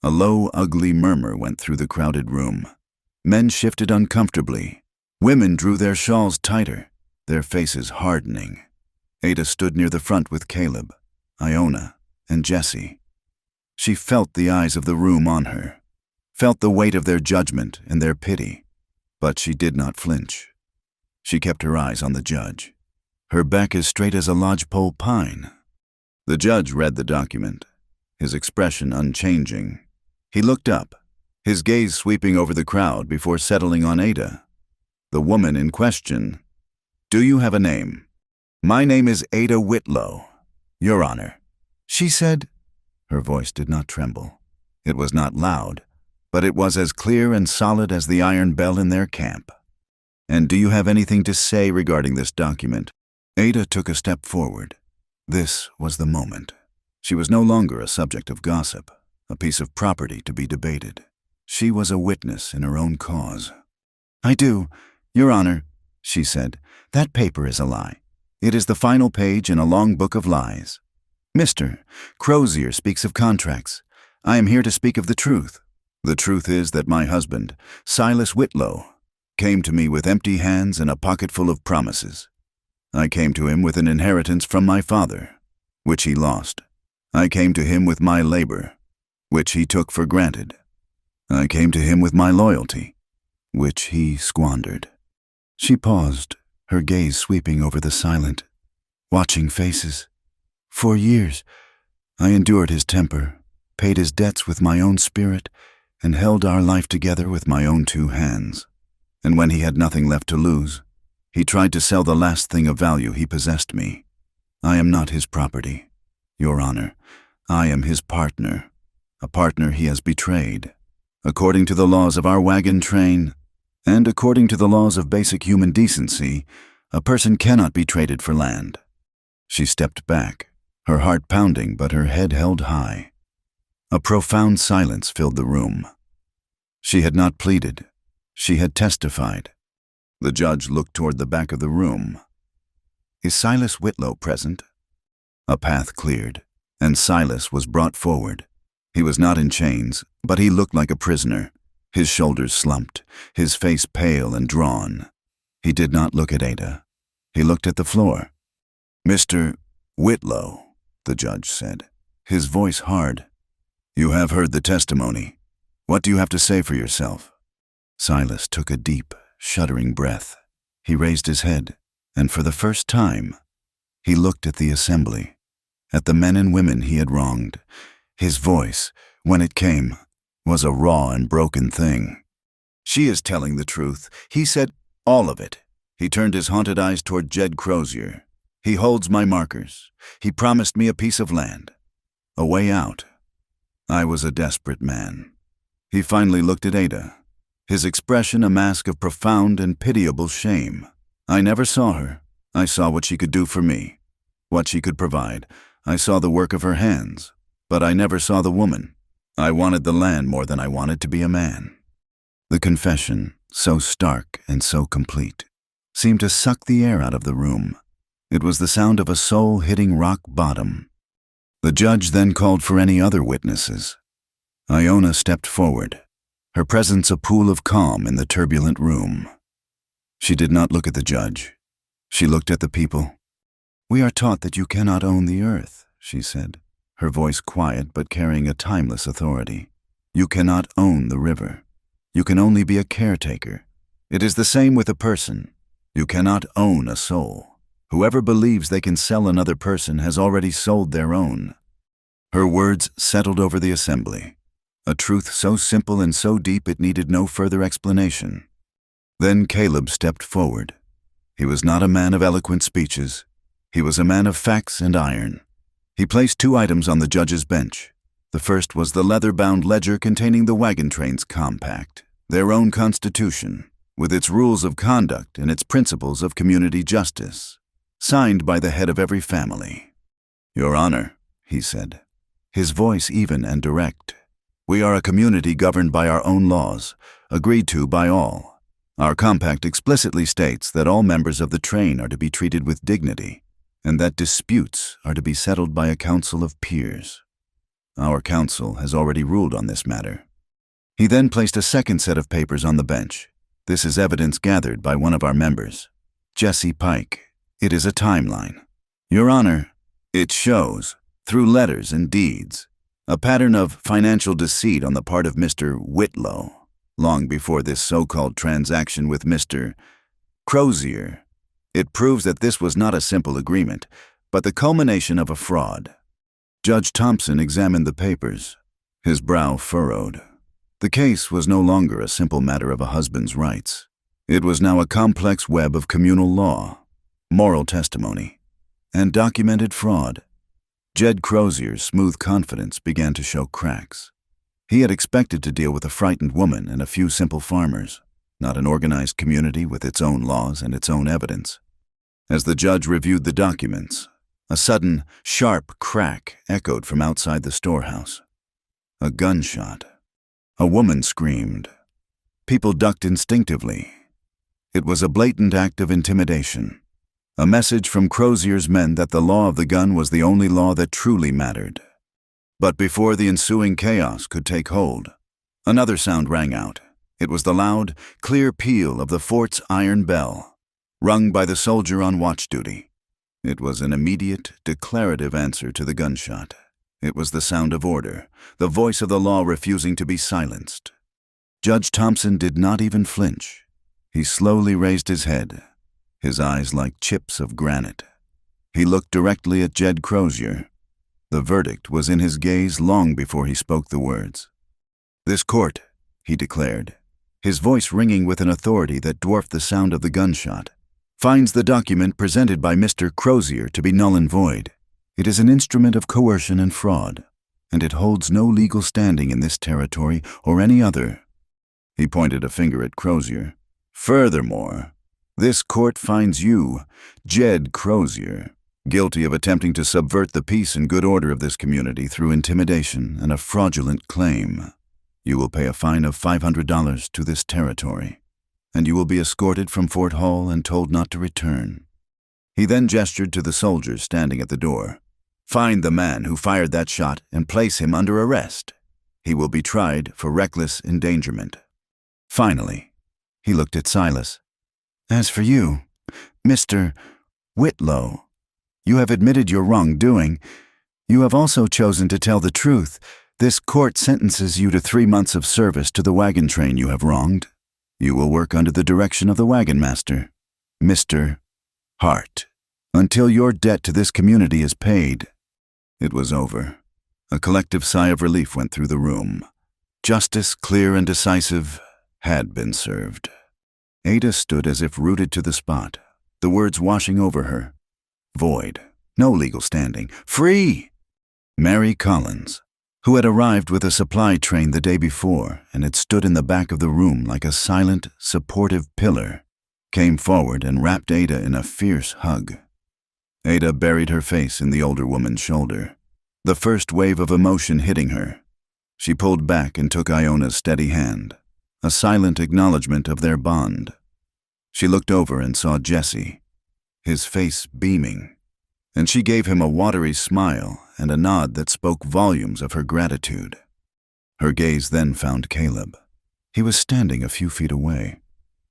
A low, ugly murmur went through the crowded room. Men shifted uncomfortably. Women drew their shawls tighter, their faces hardening. Ada stood near the front with Caleb, Iona, and Jesse. She felt the eyes of the room on her, felt the weight of their judgment and their pity, but she did not flinch. She kept her eyes on the judge, her back as straight as a lodgepole pine. The judge read the document, his expression unchanging. He looked up, his gaze sweeping over the crowd before settling on Ada, the woman in question. "Do you have a name?" "My name is Ada Whitlow, Your Honor," she said. Her voice did not tremble. It was not loud, but it was as clear and solid as the iron bell in their camp. "And do you have anything to say regarding this document?" Ada took a step forward. This was the moment. She was no longer a subject of gossip, a piece of property to be debated. She was a witness in her own cause. "I do, Your Honor," she said. "That paper is a lie. It is the final page in a long book of lies. Mr. Crozier speaks of contracts. I am here to speak of the truth. The truth is that my husband, Silas Whitlow, came to me with empty hands and a pocket full of promises. I came to him with an inheritance from my father, which he lost. I came to him with my labor, which he took for granted. I came to him with my loyalty, which he squandered. She paused, her gaze sweeping over the silent, watching faces. For years, I endured his temper, paid his debts with my own spirit, and held our life together with my own two hands. And when he had nothing left to lose, he tried to sell the last thing of value he possessed me. I am not his property, Your Honor. I am his partner, a partner he has betrayed. According to the laws of our wagon train, and according to the laws of basic human decency, a person cannot be traded for land. She stepped back, her heart pounding but her head held high. A profound silence filled the room. She had not pleaded. She had testified. The judge looked toward the back of the room. Is Silas Whitlow present? A path cleared, and Silas was brought forward. He was not in chains, but he looked like a prisoner, his shoulders slumped, his face pale and drawn. He did not look at Ada. He looked at the floor. Mr. Whitlow, the judge said, his voice hard. You have heard the testimony. What do you have to say for yourself? Silas took a deep, shuddering breath. He raised his head, and for the first time, he looked at the assembly, at the men and women he had wronged. His voice, when it came, was a raw and broken thing. She is telling the truth. He said all of it. He turned his haunted eyes toward Jed Crozier. He holds my markers. He promised me a piece of land, a way out. I was a desperate man. He finally looked at Ada, his expression a mask of profound and pitiable shame. I never saw her. I saw what she could do for me, what she could provide. I saw the work of her hands, but I never saw the woman. I wanted the land more than I wanted to be a man. The confession, so stark and so complete, seemed to suck the air out of the room. It was the sound of a soul hitting rock bottom. The judge then called for any other witnesses. Iona stepped forward, her presence a pool of calm in the turbulent room. She did not look at the judge. She looked at the people. We are taught that you cannot own the earth, she said, her voice quiet but carrying a timeless authority. You cannot own the river. You can only be a caretaker. It is the same with a person. You cannot own a soul. Whoever believes they can sell another person has already sold their own. Her words settled over the assembly, a truth so simple and so deep it needed no further explanation. Then Caleb stepped forward. He was not a man of eloquent speeches. He was a man of facts and iron. He placed 2 items on the judge's bench. The first was the leather-bound ledger containing the wagon train's compact, their own constitution, with its rules of conduct and its principles of community justice, signed by the head of every family. Your Honor, he said, his voice even and direct. We are a community governed by our own laws, agreed to by all. Our compact explicitly states that all members of the train are to be treated with dignity, and that disputes are to be settled by a council of peers. Our council has already ruled on this matter. He then placed a second set of papers on the bench. This is evidence gathered by one of our members, Jesse Pike. It is a timeline. Your Honor, it shows, through letters and deeds, a pattern of financial deceit on the part of Mr. Whitlow, long before this so-called transaction with Mr. Crozier. It proves that this was not a simple agreement, but the culmination of a fraud. Judge Thompson examined the papers, his brow furrowed. The case was no longer a simple matter of a husband's rights. It was now a complex web of communal law, moral testimony, and documented fraud. Jed Crozier's smooth confidence began to show cracks. He had expected to deal with a frightened woman and a few simple farmers, not an organized community with its own laws and its own evidence. As the judge reviewed the documents, a sudden, sharp crack echoed from outside the storehouse. A gunshot. A woman screamed. People ducked instinctively. It was a blatant act of intimidation, a message from Crozier's men that the law of the gun was the only law that truly mattered. But before the ensuing chaos could take hold, another sound rang out. It was the loud, clear peal of the fort's iron bell, rung by the soldier on watch duty. It was an immediate, declarative answer to the gunshot. It was the sound of order, the voice of the law refusing to be silenced. Judge Thompson did not even flinch. He slowly raised his head, his eyes like chips of granite. He looked directly at Jed Crozier. The verdict was in his gaze long before he spoke the words. "This court," he declared, his voice ringing with an authority that dwarfed the sound of the gunshot, "finds the document presented by Mr. Crozier to be null and void. It is an instrument of coercion and fraud, and it holds no legal standing in this territory or any other." He pointed a finger at Crozier. "Furthermore, this court finds you, Jed Crozier, guilty of attempting to subvert the peace and good order of this community through intimidation and a fraudulent claim. You will pay a fine of $500 to this territory, and you will be escorted from Fort Hall and told not to return." He then gestured to the soldiers standing at the door. "Find the man who fired that shot and place him under arrest. He will be tried for reckless endangerment." Finally, he looked at Silas. "As for you, Mr. Whitlow, you have admitted your wrongdoing. You have also chosen to tell the truth. This court sentences you to 3 months of service to the wagon train you have wronged. You will work under the direction of the wagon master, Mr. Hart, until your debt to this community is paid." It was over. A collective sigh of relief went through the room. Justice, clear and decisive, had been served. Ada stood as if rooted to the spot, the words washing over her. Void. No legal standing. Free! Mary Collins, who had arrived with a supply train the day before and had stood in the back of the room like a silent, supportive pillar, came forward and wrapped Ada in a fierce hug. Ada buried her face in the older woman's shoulder, the first wave of emotion hitting her. She pulled back and took Iona's steady hand, a silent acknowledgement of their bond. She looked over and saw Jesse, his face beaming, and she gave him a watery smile and a nod that spoke volumes of her gratitude. Her gaze then found Caleb. He was standing a few feet away,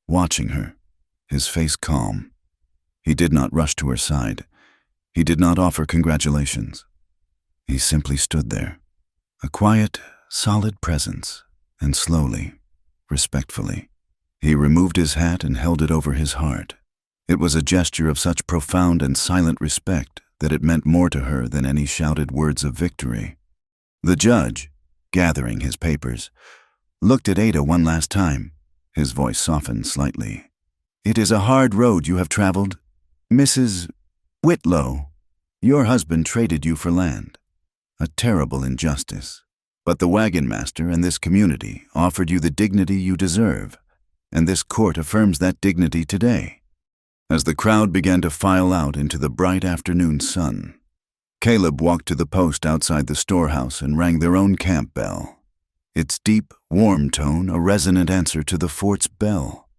watching her, his face calm. He did not rush to her side. He did not offer congratulations. He simply stood there, a quiet, solid presence, and slowly, respectfully, he removed his hat and held it over his heart. It was a gesture of such profound and silent respect that it meant more to her than any shouted words of victory. The judge, gathering his papers, looked at Ada one last time. His voice softened slightly. "It is a hard road you have traveled. Mrs. Whitlow, your husband traded you for land. A terrible injustice. But the wagon master and this community offered you the dignity you deserve, and this court affirms that dignity today." As the crowd began to file out into the bright afternoon sun, Caleb walked to the post outside the storehouse and rang their own camp bell. Its deep, warm tone a resonant answer to the fort's bell.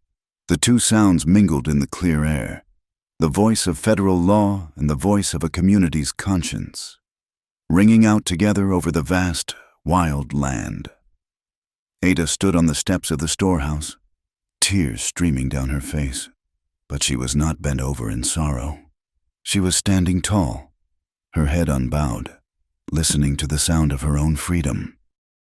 The two sounds mingled in the clear air, the voice of federal law and the voice of a community's conscience, ringing out together over the vast, wild land. Ada stood on the steps of the storehouse, tears streaming down her face. But she was not bent over in sorrow. She was standing tall, her head unbowed, listening to the sound of her own freedom.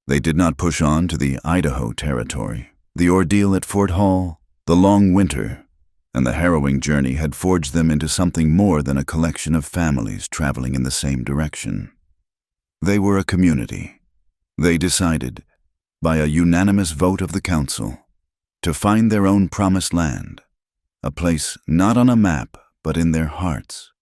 They did not push on to the Idaho territory. The ordeal at Fort Hall, the long winter, and the harrowing journey had forged them into something more than a collection of families traveling in the same direction. They were a community. They decided, by a unanimous vote of the council, to find their own promised land, a place not on a map but in their hearts.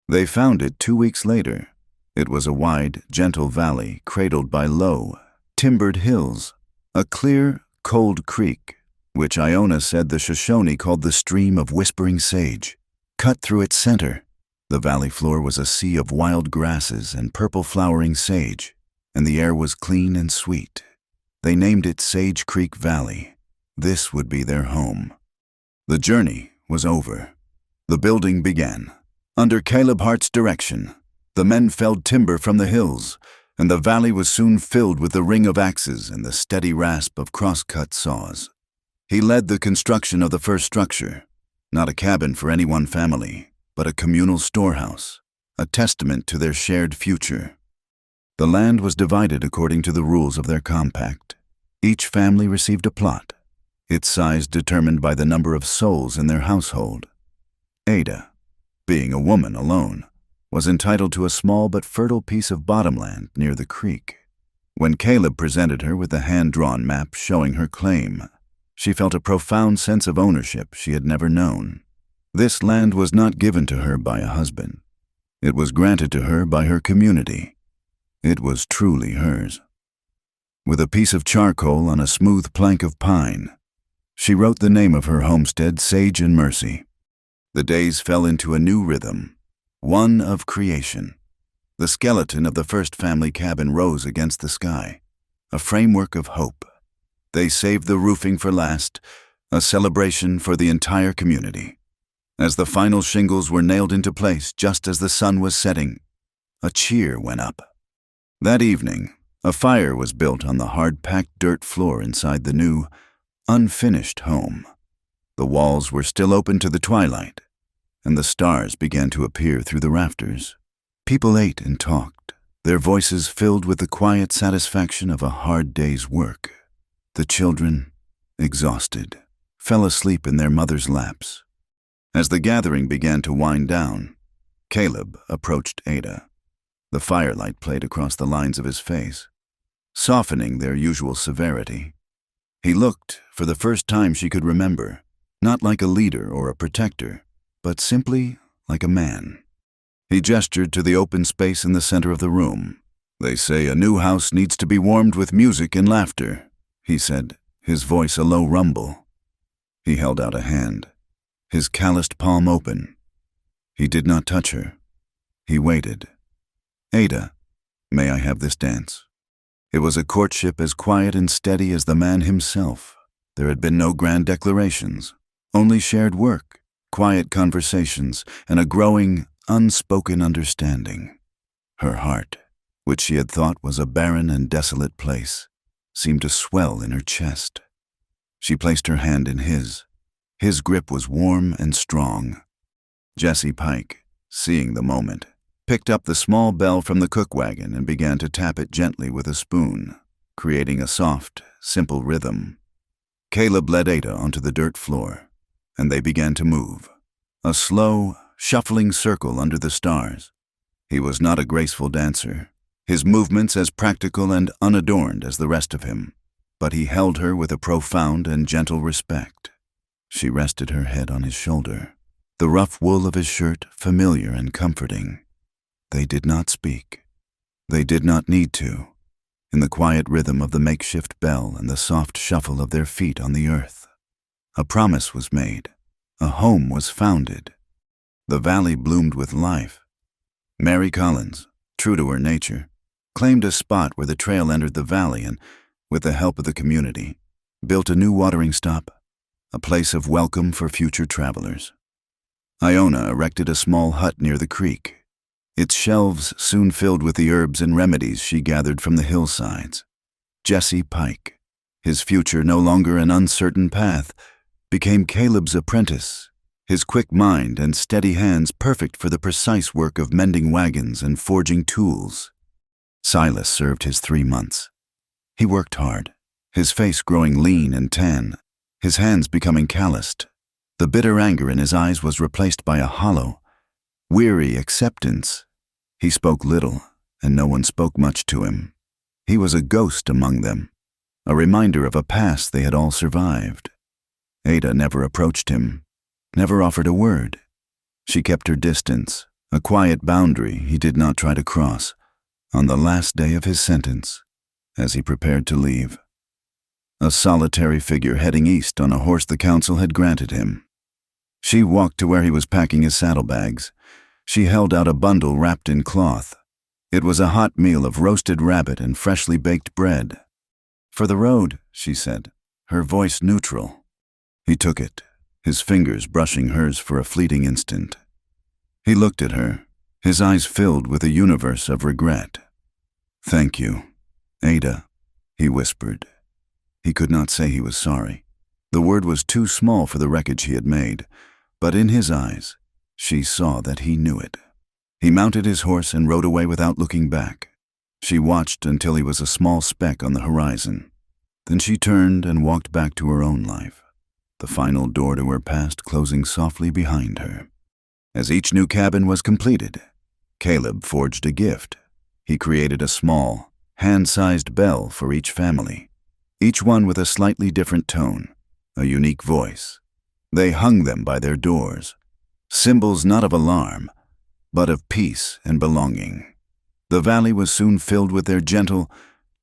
They found it 2 weeks later. It was a wide, gentle valley cradled by low, timbered hills, a clear, cold creek, which Iona said the Shoshone called the stream of whispering sage, cut through its center. The valley floor was a sea of wild grasses and purple-flowering sage, and the air was clean and sweet. They named it Sage Creek Valley. This would be their home. The journey was over. The building began. Under Caleb Hart's direction, the men felled timber from the hills and the valley was soon filled with the ring of axes and the steady rasp of cross-cut saws. He led the construction of the first structure, not a cabin for any one family, but a communal storehouse, a testament to their shared future. The land was divided according to the rules of their compact. Each family received a plot, its size determined by the number of souls in their household. Ada, being a woman alone, was entitled to a small but fertile piece of bottomland near the creek. When Caleb presented her with a hand-drawn map showing her claim, she felt a profound sense of ownership she had never known. This land was not given to her by a husband. It was granted to her by her community. It was truly hers. With a piece of charcoal on a smooth plank of pine, she wrote the name of her homestead, Sage and Mercy. The days fell into a new rhythm, one of creation. The skeleton of the first family cabin rose against the sky, a framework of hope. They saved the roofing for last, a celebration for the entire community. As the final shingles were nailed into place just as the sun was setting, a cheer went up. That evening, a fire was built on the hard-packed dirt floor inside the new, unfinished home. The walls were still open to the twilight, and the stars began to appear through the rafters. People ate and talked, their voices filled with the quiet satisfaction of a hard day's work. The children, exhausted, fell asleep in their mothers' laps. As the gathering began to wind down, Caleb approached Ada. The firelight played across the lines of his face, softening their usual severity. He looked, for the first time she could remember, not like a leader or a protector, but simply like a man. He gestured to the open space in the center of the room. "They say a new house needs to be warmed with music and laughter," he said, his voice a low rumble. He held out a hand, his calloused palm open. He did not touch her. He waited. "Ada, may I have this dance?" It was a courtship as quiet and steady as the man himself. There had been no grand declarations, only shared work, quiet conversations, and a growing, unspoken understanding. Her heart, which she had thought was a barren and desolate place, seemed to swell in her chest. She placed her hand in his. His grip was warm and strong. Jesse Pike, seeing the moment, picked up the small bell from the cook wagon and began to tap it gently with a spoon, creating a soft, simple rhythm. Caleb led Ada onto the dirt floor, and they began to move, a slow, shuffling circle under the stars. He was not a graceful dancer, his movements as practical and unadorned as the rest of him, but he held her with a profound and gentle respect. She rested her head on his shoulder, the rough wool of his shirt familiar and comforting. They did not speak. They did not need to. In the quiet rhythm of the makeshift bell and the soft shuffle of their feet on the earth, a promise was made. A home was founded. The valley bloomed with life. Mary Collins, true to her nature, claimed a spot where the trail entered the valley and, with the help of the community, built a new watering stop, a place of welcome for future travelers. Iona erected a small hut near the creek, its shelves soon filled with the herbs and remedies she gathered from the hillsides. Jesse Pike, his future no longer an uncertain path, became Caleb's apprentice, his quick mind and steady hands perfect for the precise work of mending wagons and forging tools. Silas served his 3 months. He worked hard, his face growing lean and tan, his hands becoming calloused. The bitter anger in his eyes was replaced by a hollow, weary acceptance. He spoke little, and no one spoke much to him. He was a ghost among them, a reminder of a past they had all survived. Ada never approached him, never offered a word. She kept her distance, a quiet boundary he did not try to cross, on the last day of his sentence, as he prepared to leave. A solitary figure heading east on a horse the council had granted him. She walked to where he was packing his saddlebags. She held out a bundle wrapped in cloth. It was a hot meal of roasted rabbit and freshly baked bread. "For the road," she said, her voice neutral. He took it, his fingers brushing hers for a fleeting instant. He looked at her, his eyes filled with a universe of regret. "Thank you, Ada," he whispered. He could not say he was sorry. The word was too small for the wreckage he had made, but in his eyes, she saw that he knew it. He mounted his horse and rode away without looking back. She watched until he was a small speck on the horizon. Then she turned and walked back to her own life, the final door to her past closing softly behind her. As each new cabin was completed, Caleb forged a gift. He created a small, hand-sized bell for each family, each one with a slightly different tone, a unique voice. They hung them by their doors, symbols not of alarm, but of peace and belonging. The valley was soon filled with their gentle,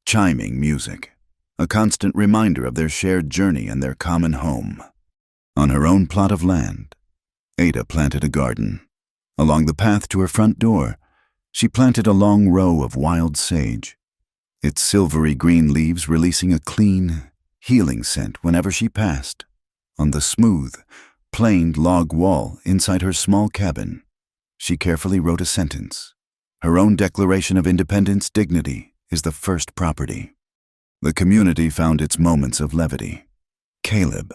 chiming music, a constant reminder of their shared journey and their common home. On her own plot of land, Ada planted a garden. Along the path to her front door, she planted a long row of wild sage, its silvery green leaves releasing a clean, healing scent whenever she passed. On the smooth, planed log wall inside her small cabin, she carefully wrote a sentence. Her own Declaration of Independence dignity is the first property. The community found its moments of levity. Caleb,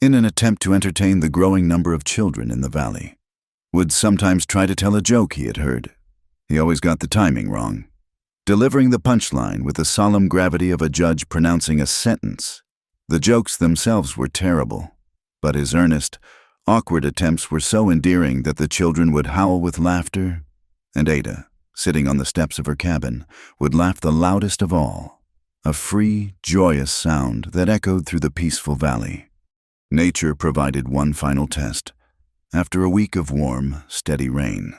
in an attempt to entertain the growing number of children in the valley, would sometimes try to tell a joke he had heard. He always got the timing wrong, delivering the punchline with the solemn gravity of a judge pronouncing a sentence. The jokes themselves were terrible, but his earnest, awkward attempts were so endearing that the children would howl with laughter, and Ada, sitting on the steps of her cabin, would laugh the loudest of all, a free, joyous sound that echoed through the peaceful valley. Nature provided one final test. After a week of warm, steady rain,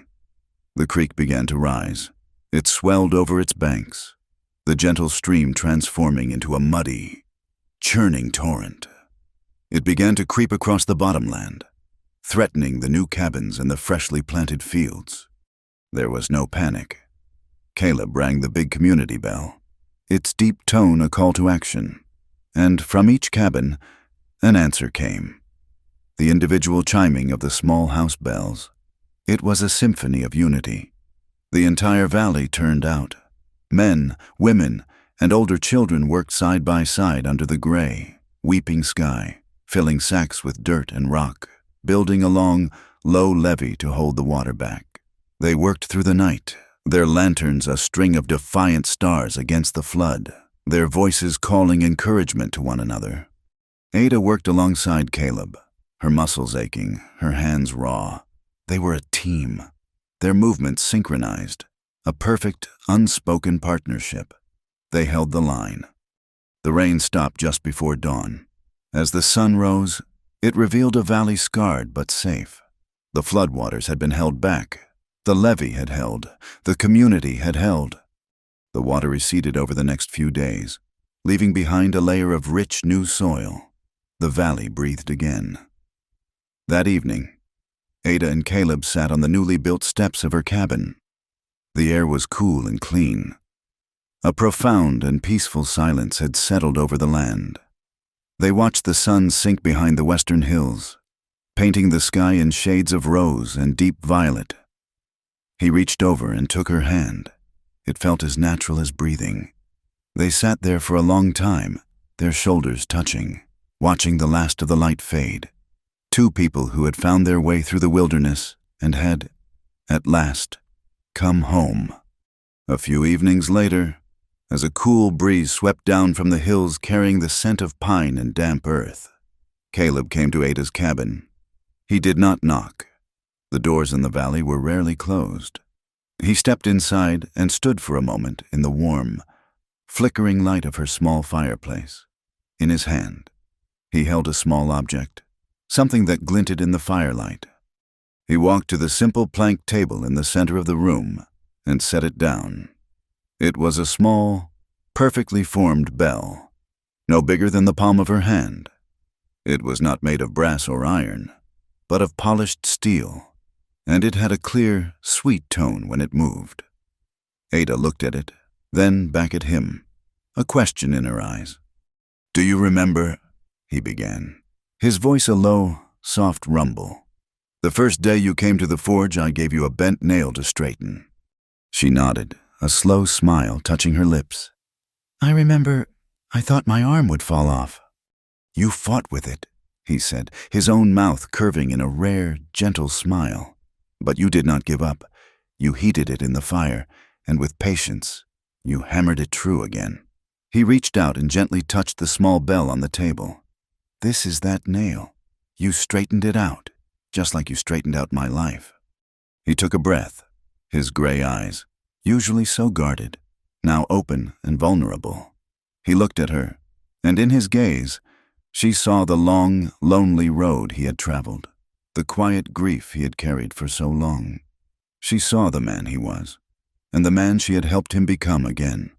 the creek began to rise. It swelled over its banks, the gentle stream transforming into a muddy, churning torrent. It began to creep across the bottomland, threatening the new cabins and the freshly planted fields. There was no panic. Caleb rang the big community bell, its deep tone a call to action, and from each cabin, an answer came. The individual chiming of the small house bells. It was a symphony of unity. The entire valley turned out. Men, women, and older children worked side by side under the gray, weeping sky, filling sacks with dirt and rock, building a long, low levee to hold the water back. They worked through the night, their lanterns a string of defiant stars against the flood, their voices calling encouragement to one another. Ada worked alongside Caleb, her muscles aching, her hands raw. They were a team, their movements synchronized, a perfect, unspoken partnership. They held the line. The rain stopped just before dawn. As the sun rose, it revealed a valley scarred but safe. The floodwaters had been held back. The levee had held. The community had held. The water receded over the next few days, leaving behind a layer of rich new soil. The valley breathed again. That evening, Ada and Caleb sat on the newly built steps of her cabin. The air was cool and clean. A profound and peaceful silence had settled over the land. They watched the sun sink behind the western hills, painting the sky in shades of rose and deep violet. He reached over and took her hand. It felt as natural as breathing. They sat there for a long time, their shoulders touching, watching the last of the light fade. Two people who had found their way through the wilderness and had, at last, come home. A few evenings later, as a cool breeze swept down from the hills carrying the scent of pine and damp earth, Caleb came to Ada's cabin. He did not knock. The doors in the valley were rarely closed. He stepped inside and stood for a moment in the warm, flickering light of her small fireplace. In his hand, he held a small object, something that glinted in the firelight. He walked to the simple plank table in the center of the room and set it down. It was a small, perfectly formed bell, no bigger than the palm of her hand. It was not made of brass or iron, but of polished steel, and it had a clear, sweet tone when it moved. Ada looked at it, then back at him, a question in her eyes. "Do you remember?" he began, his voice a low, soft rumble. "The first day you came to the forge, I gave you a bent nail to straighten." She nodded, a slow smile touching her lips. "I remember I thought my arm would fall off." "You fought with it," he said, his own mouth curving in a rare, gentle smile. "But you did not give up. You heated it in the fire, and with patience, you hammered it true again." He reached out and gently touched the small bell on the table. "This is that nail. You straightened it out, just like you straightened out my life." He took a breath, his gray eyes, usually so guarded, now open and vulnerable. He looked at her, and in his gaze, she saw the long, lonely road he had traveled, the quiet grief he had carried for so long. She saw the man he was, and the man she had helped him become again.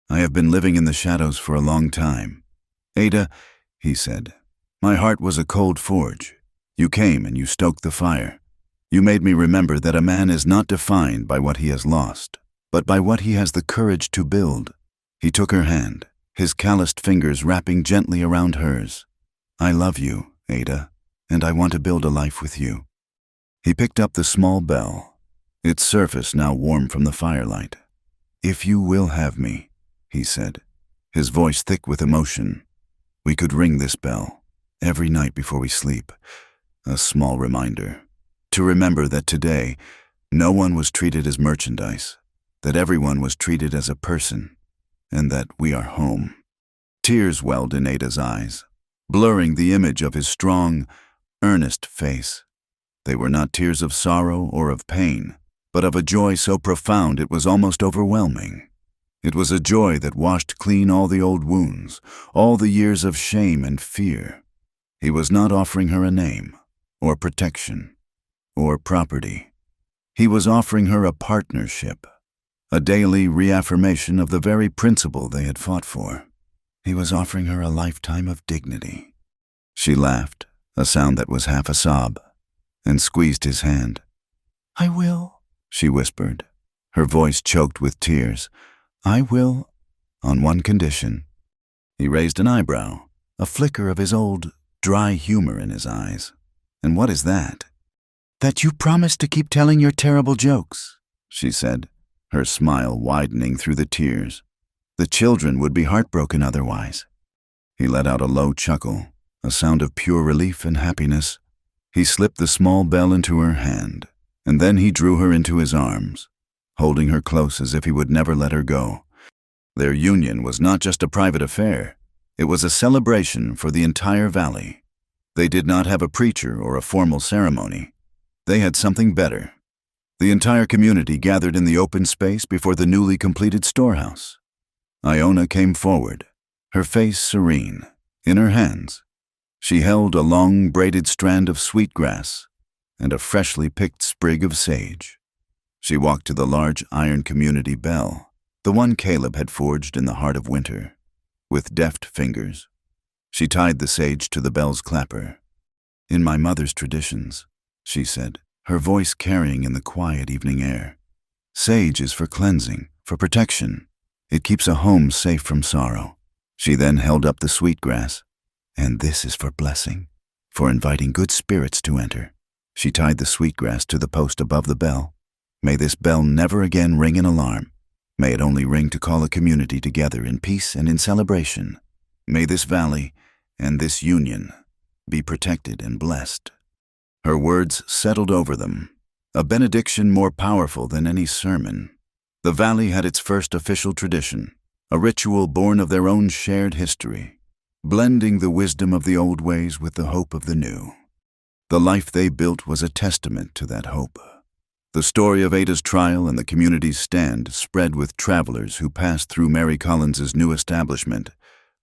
"I have been living in the shadows for a long time. Ada," he said, "my heart was a cold forge. You came and you stoked the fire. You made me remember that a man is not defined by what he has lost, but by what he has the courage to build." He took her hand, his calloused fingers wrapping gently around hers. "I love you, Ada, and I want to build a life with you." He picked up the small bell, its surface now warm from the firelight. "If you will have me," he said, his voice thick with emotion, "we could ring this bell every night before we sleep, a small reminder. To remember that today, no one was treated as merchandise, that everyone was treated as a person, and that we are home." Tears welled in Ada's eyes, blurring the image of his strong, earnest face. They were not tears of sorrow or of pain, but of a joy so profound it was almost overwhelming. It was a joy that washed clean all the old wounds, all the years of shame and fear. He was not offering her a name, or protection, or property. He was offering her a partnership, a daily reaffirmation of the very principle they had fought for. He was offering her a lifetime of dignity. She laughed, a sound that was half a sob, and squeezed his hand. "I will," she whispered, her voice choked with tears. "I will, on one condition." He raised an eyebrow, a flicker of his old, dry humor in his eyes. "And what is that?" "That you promise to keep telling your terrible jokes," she said, her smile widening through the tears. "The children would be heartbroken otherwise." He let out a low chuckle, a sound of pure relief and happiness. He slipped the small bell into her hand, and then he drew her into his arms, holding her close as if he would never let her go. Their union was not just a private affair. It was a celebration for the entire valley. They did not have a preacher or a formal ceremony. They had something better. The entire community gathered in the open space before the newly completed storehouse. Iona came forward, her face serene. In her hands, she held a long braided strand of sweetgrass and a freshly picked sprig of sage. She walked to the large iron community bell, the one Caleb had forged in the heart of winter. With deft fingers, she tied the sage to the bell's clapper. "In my mother's traditions," she said, her voice carrying in the quiet evening air, "sage is for cleansing, for protection. It keeps a home safe from sorrow." She then held up the sweetgrass. "And this is for blessing, for inviting good spirits to enter." She tied the sweetgrass to the post above the bell. "May this bell never again ring an alarm. May it only ring to call a community together in peace and in celebration. May this valley and this union be protected and blessed." Her words settled over them, a benediction more powerful than any sermon. The valley had its first official tradition, a ritual born of their own shared history, blending the wisdom of the old ways with the hope of the new. The life they built was a testament to that hope. The story of Ada's trial and the community's stand spread with travelers who passed through Mary Collins's new establishment.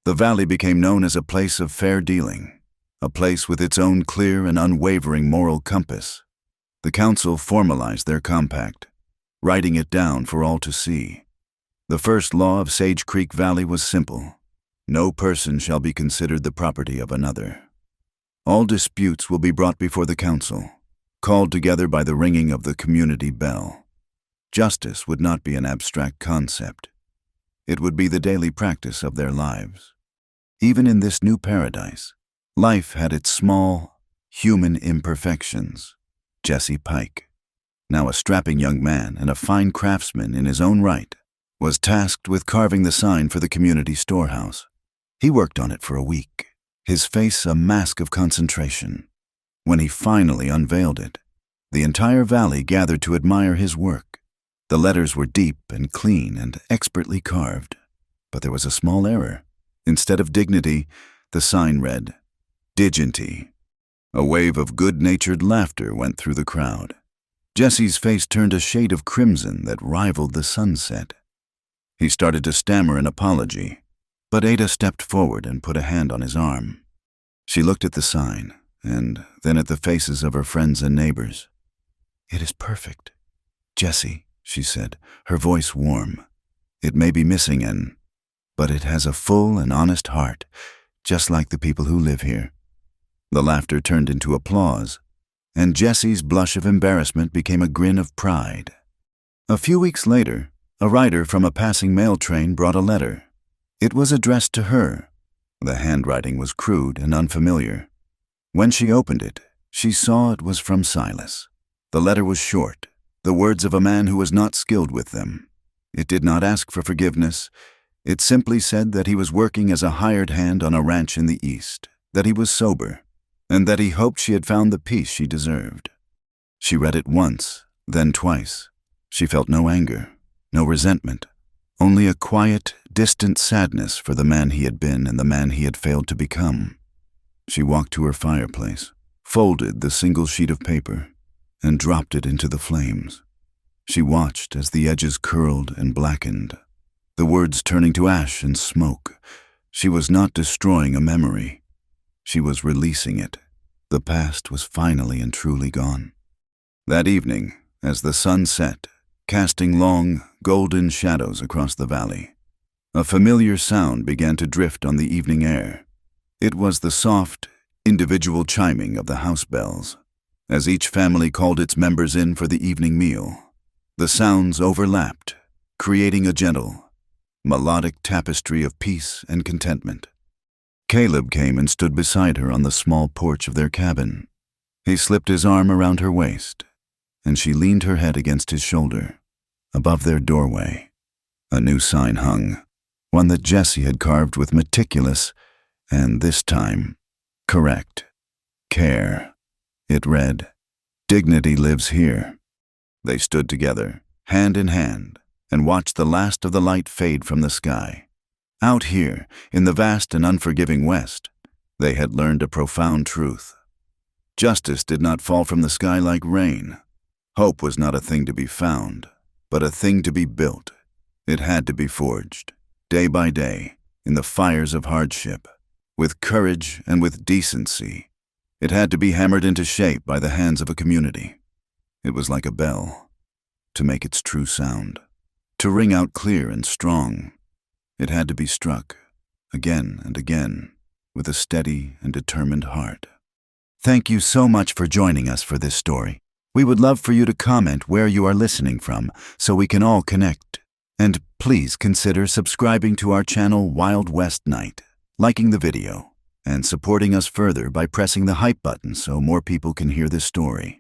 The valley became known as a place of fair dealing, a place with its own clear and unwavering moral compass. The council formalized their compact, writing it down for all to see. The first law of Sage Creek Valley was simple: no person shall be considered the property of another. All disputes will be brought before the council, called together by the ringing of the community bell. Justice would not be an abstract concept. It would be the daily practice of their lives. Even in this new paradise, life had its small, human imperfections. Jesse Pike. now a strapping young man and a fine craftsman in his own right, was tasked with carving the sign for the community storehouse. He worked on it for a week, his face a mask of concentration. When he finally unveiled it, the entire valley gathered to admire his work. The letters were deep and clean and expertly carved, but there was a small error. Instead of dignity, the sign read, Dignity. A wave of good-natured laughter went through the crowd. Jesse's face turned a shade of crimson that rivaled the sunset. He started to stammer an apology, but Ada stepped forward and put a hand on his arm. She looked at the sign, and then at the faces of her friends and neighbors. "It is perfect, Jesse," she said, her voice warm. "It may be missing but it has a full and honest heart, just like the people who live here." The laughter turned into applause, and Jesse's blush of embarrassment became a grin of pride. A few weeks later, a rider from a passing mail train brought a letter. It was addressed to her. The handwriting was crude and unfamiliar. When she opened it, she saw it was from Silas. The letter was short, the words of a man who was not skilled with them. It did not ask for forgiveness. It simply said that he was working as a hired hand on a ranch in the East, that he was sober, and that he hoped she had found the peace she deserved. She read it once, then twice. She felt no anger, no resentment, only a quiet, distant sadness for the man he had been and the man he had failed to become. She walked to her fireplace, folded the single sheet of paper, and dropped it into the flames. She watched as the edges curled and blackened, the words turning to ash and smoke. She was not destroying a memory. She was releasing it. The past was finally and truly gone. That evening, as the sun set, casting long, golden shadows across the valley, a familiar sound began to drift on the evening air. It was the soft, individual chiming of the house bells, as each family called its members in for the evening meal. The sounds overlapped, creating a gentle, melodic tapestry of peace and contentment. Caleb came and stood beside her on the small porch of their cabin. He slipped his arm around her waist, and she leaned her head against his shoulder. Above their doorway, a new sign hung, one that Jesse had carved with meticulous, and this time, correct, care. It read, "Dignity lives here." They stood together, hand in hand, and watched the last of the light fade from the sky. Out here, in the vast and unforgiving West, they had learned a profound truth. Justice did not fall from the sky like rain. Hope was not a thing to be found, but a thing to be built. It had to be forged, day by day, in the fires of hardship, with courage and with decency. It had to be hammered into shape by the hands of a community. It was like a bell, to make its true sound, to ring out clear and strong. It had to be struck, again and again, with a steady and determined heart. Thank you so much for joining us for this story. We would love for you to comment where you are listening from so we can all connect. And please consider subscribing to our channel Wild West Night, liking the video, and supporting us further by pressing the hype button so more people can hear this story.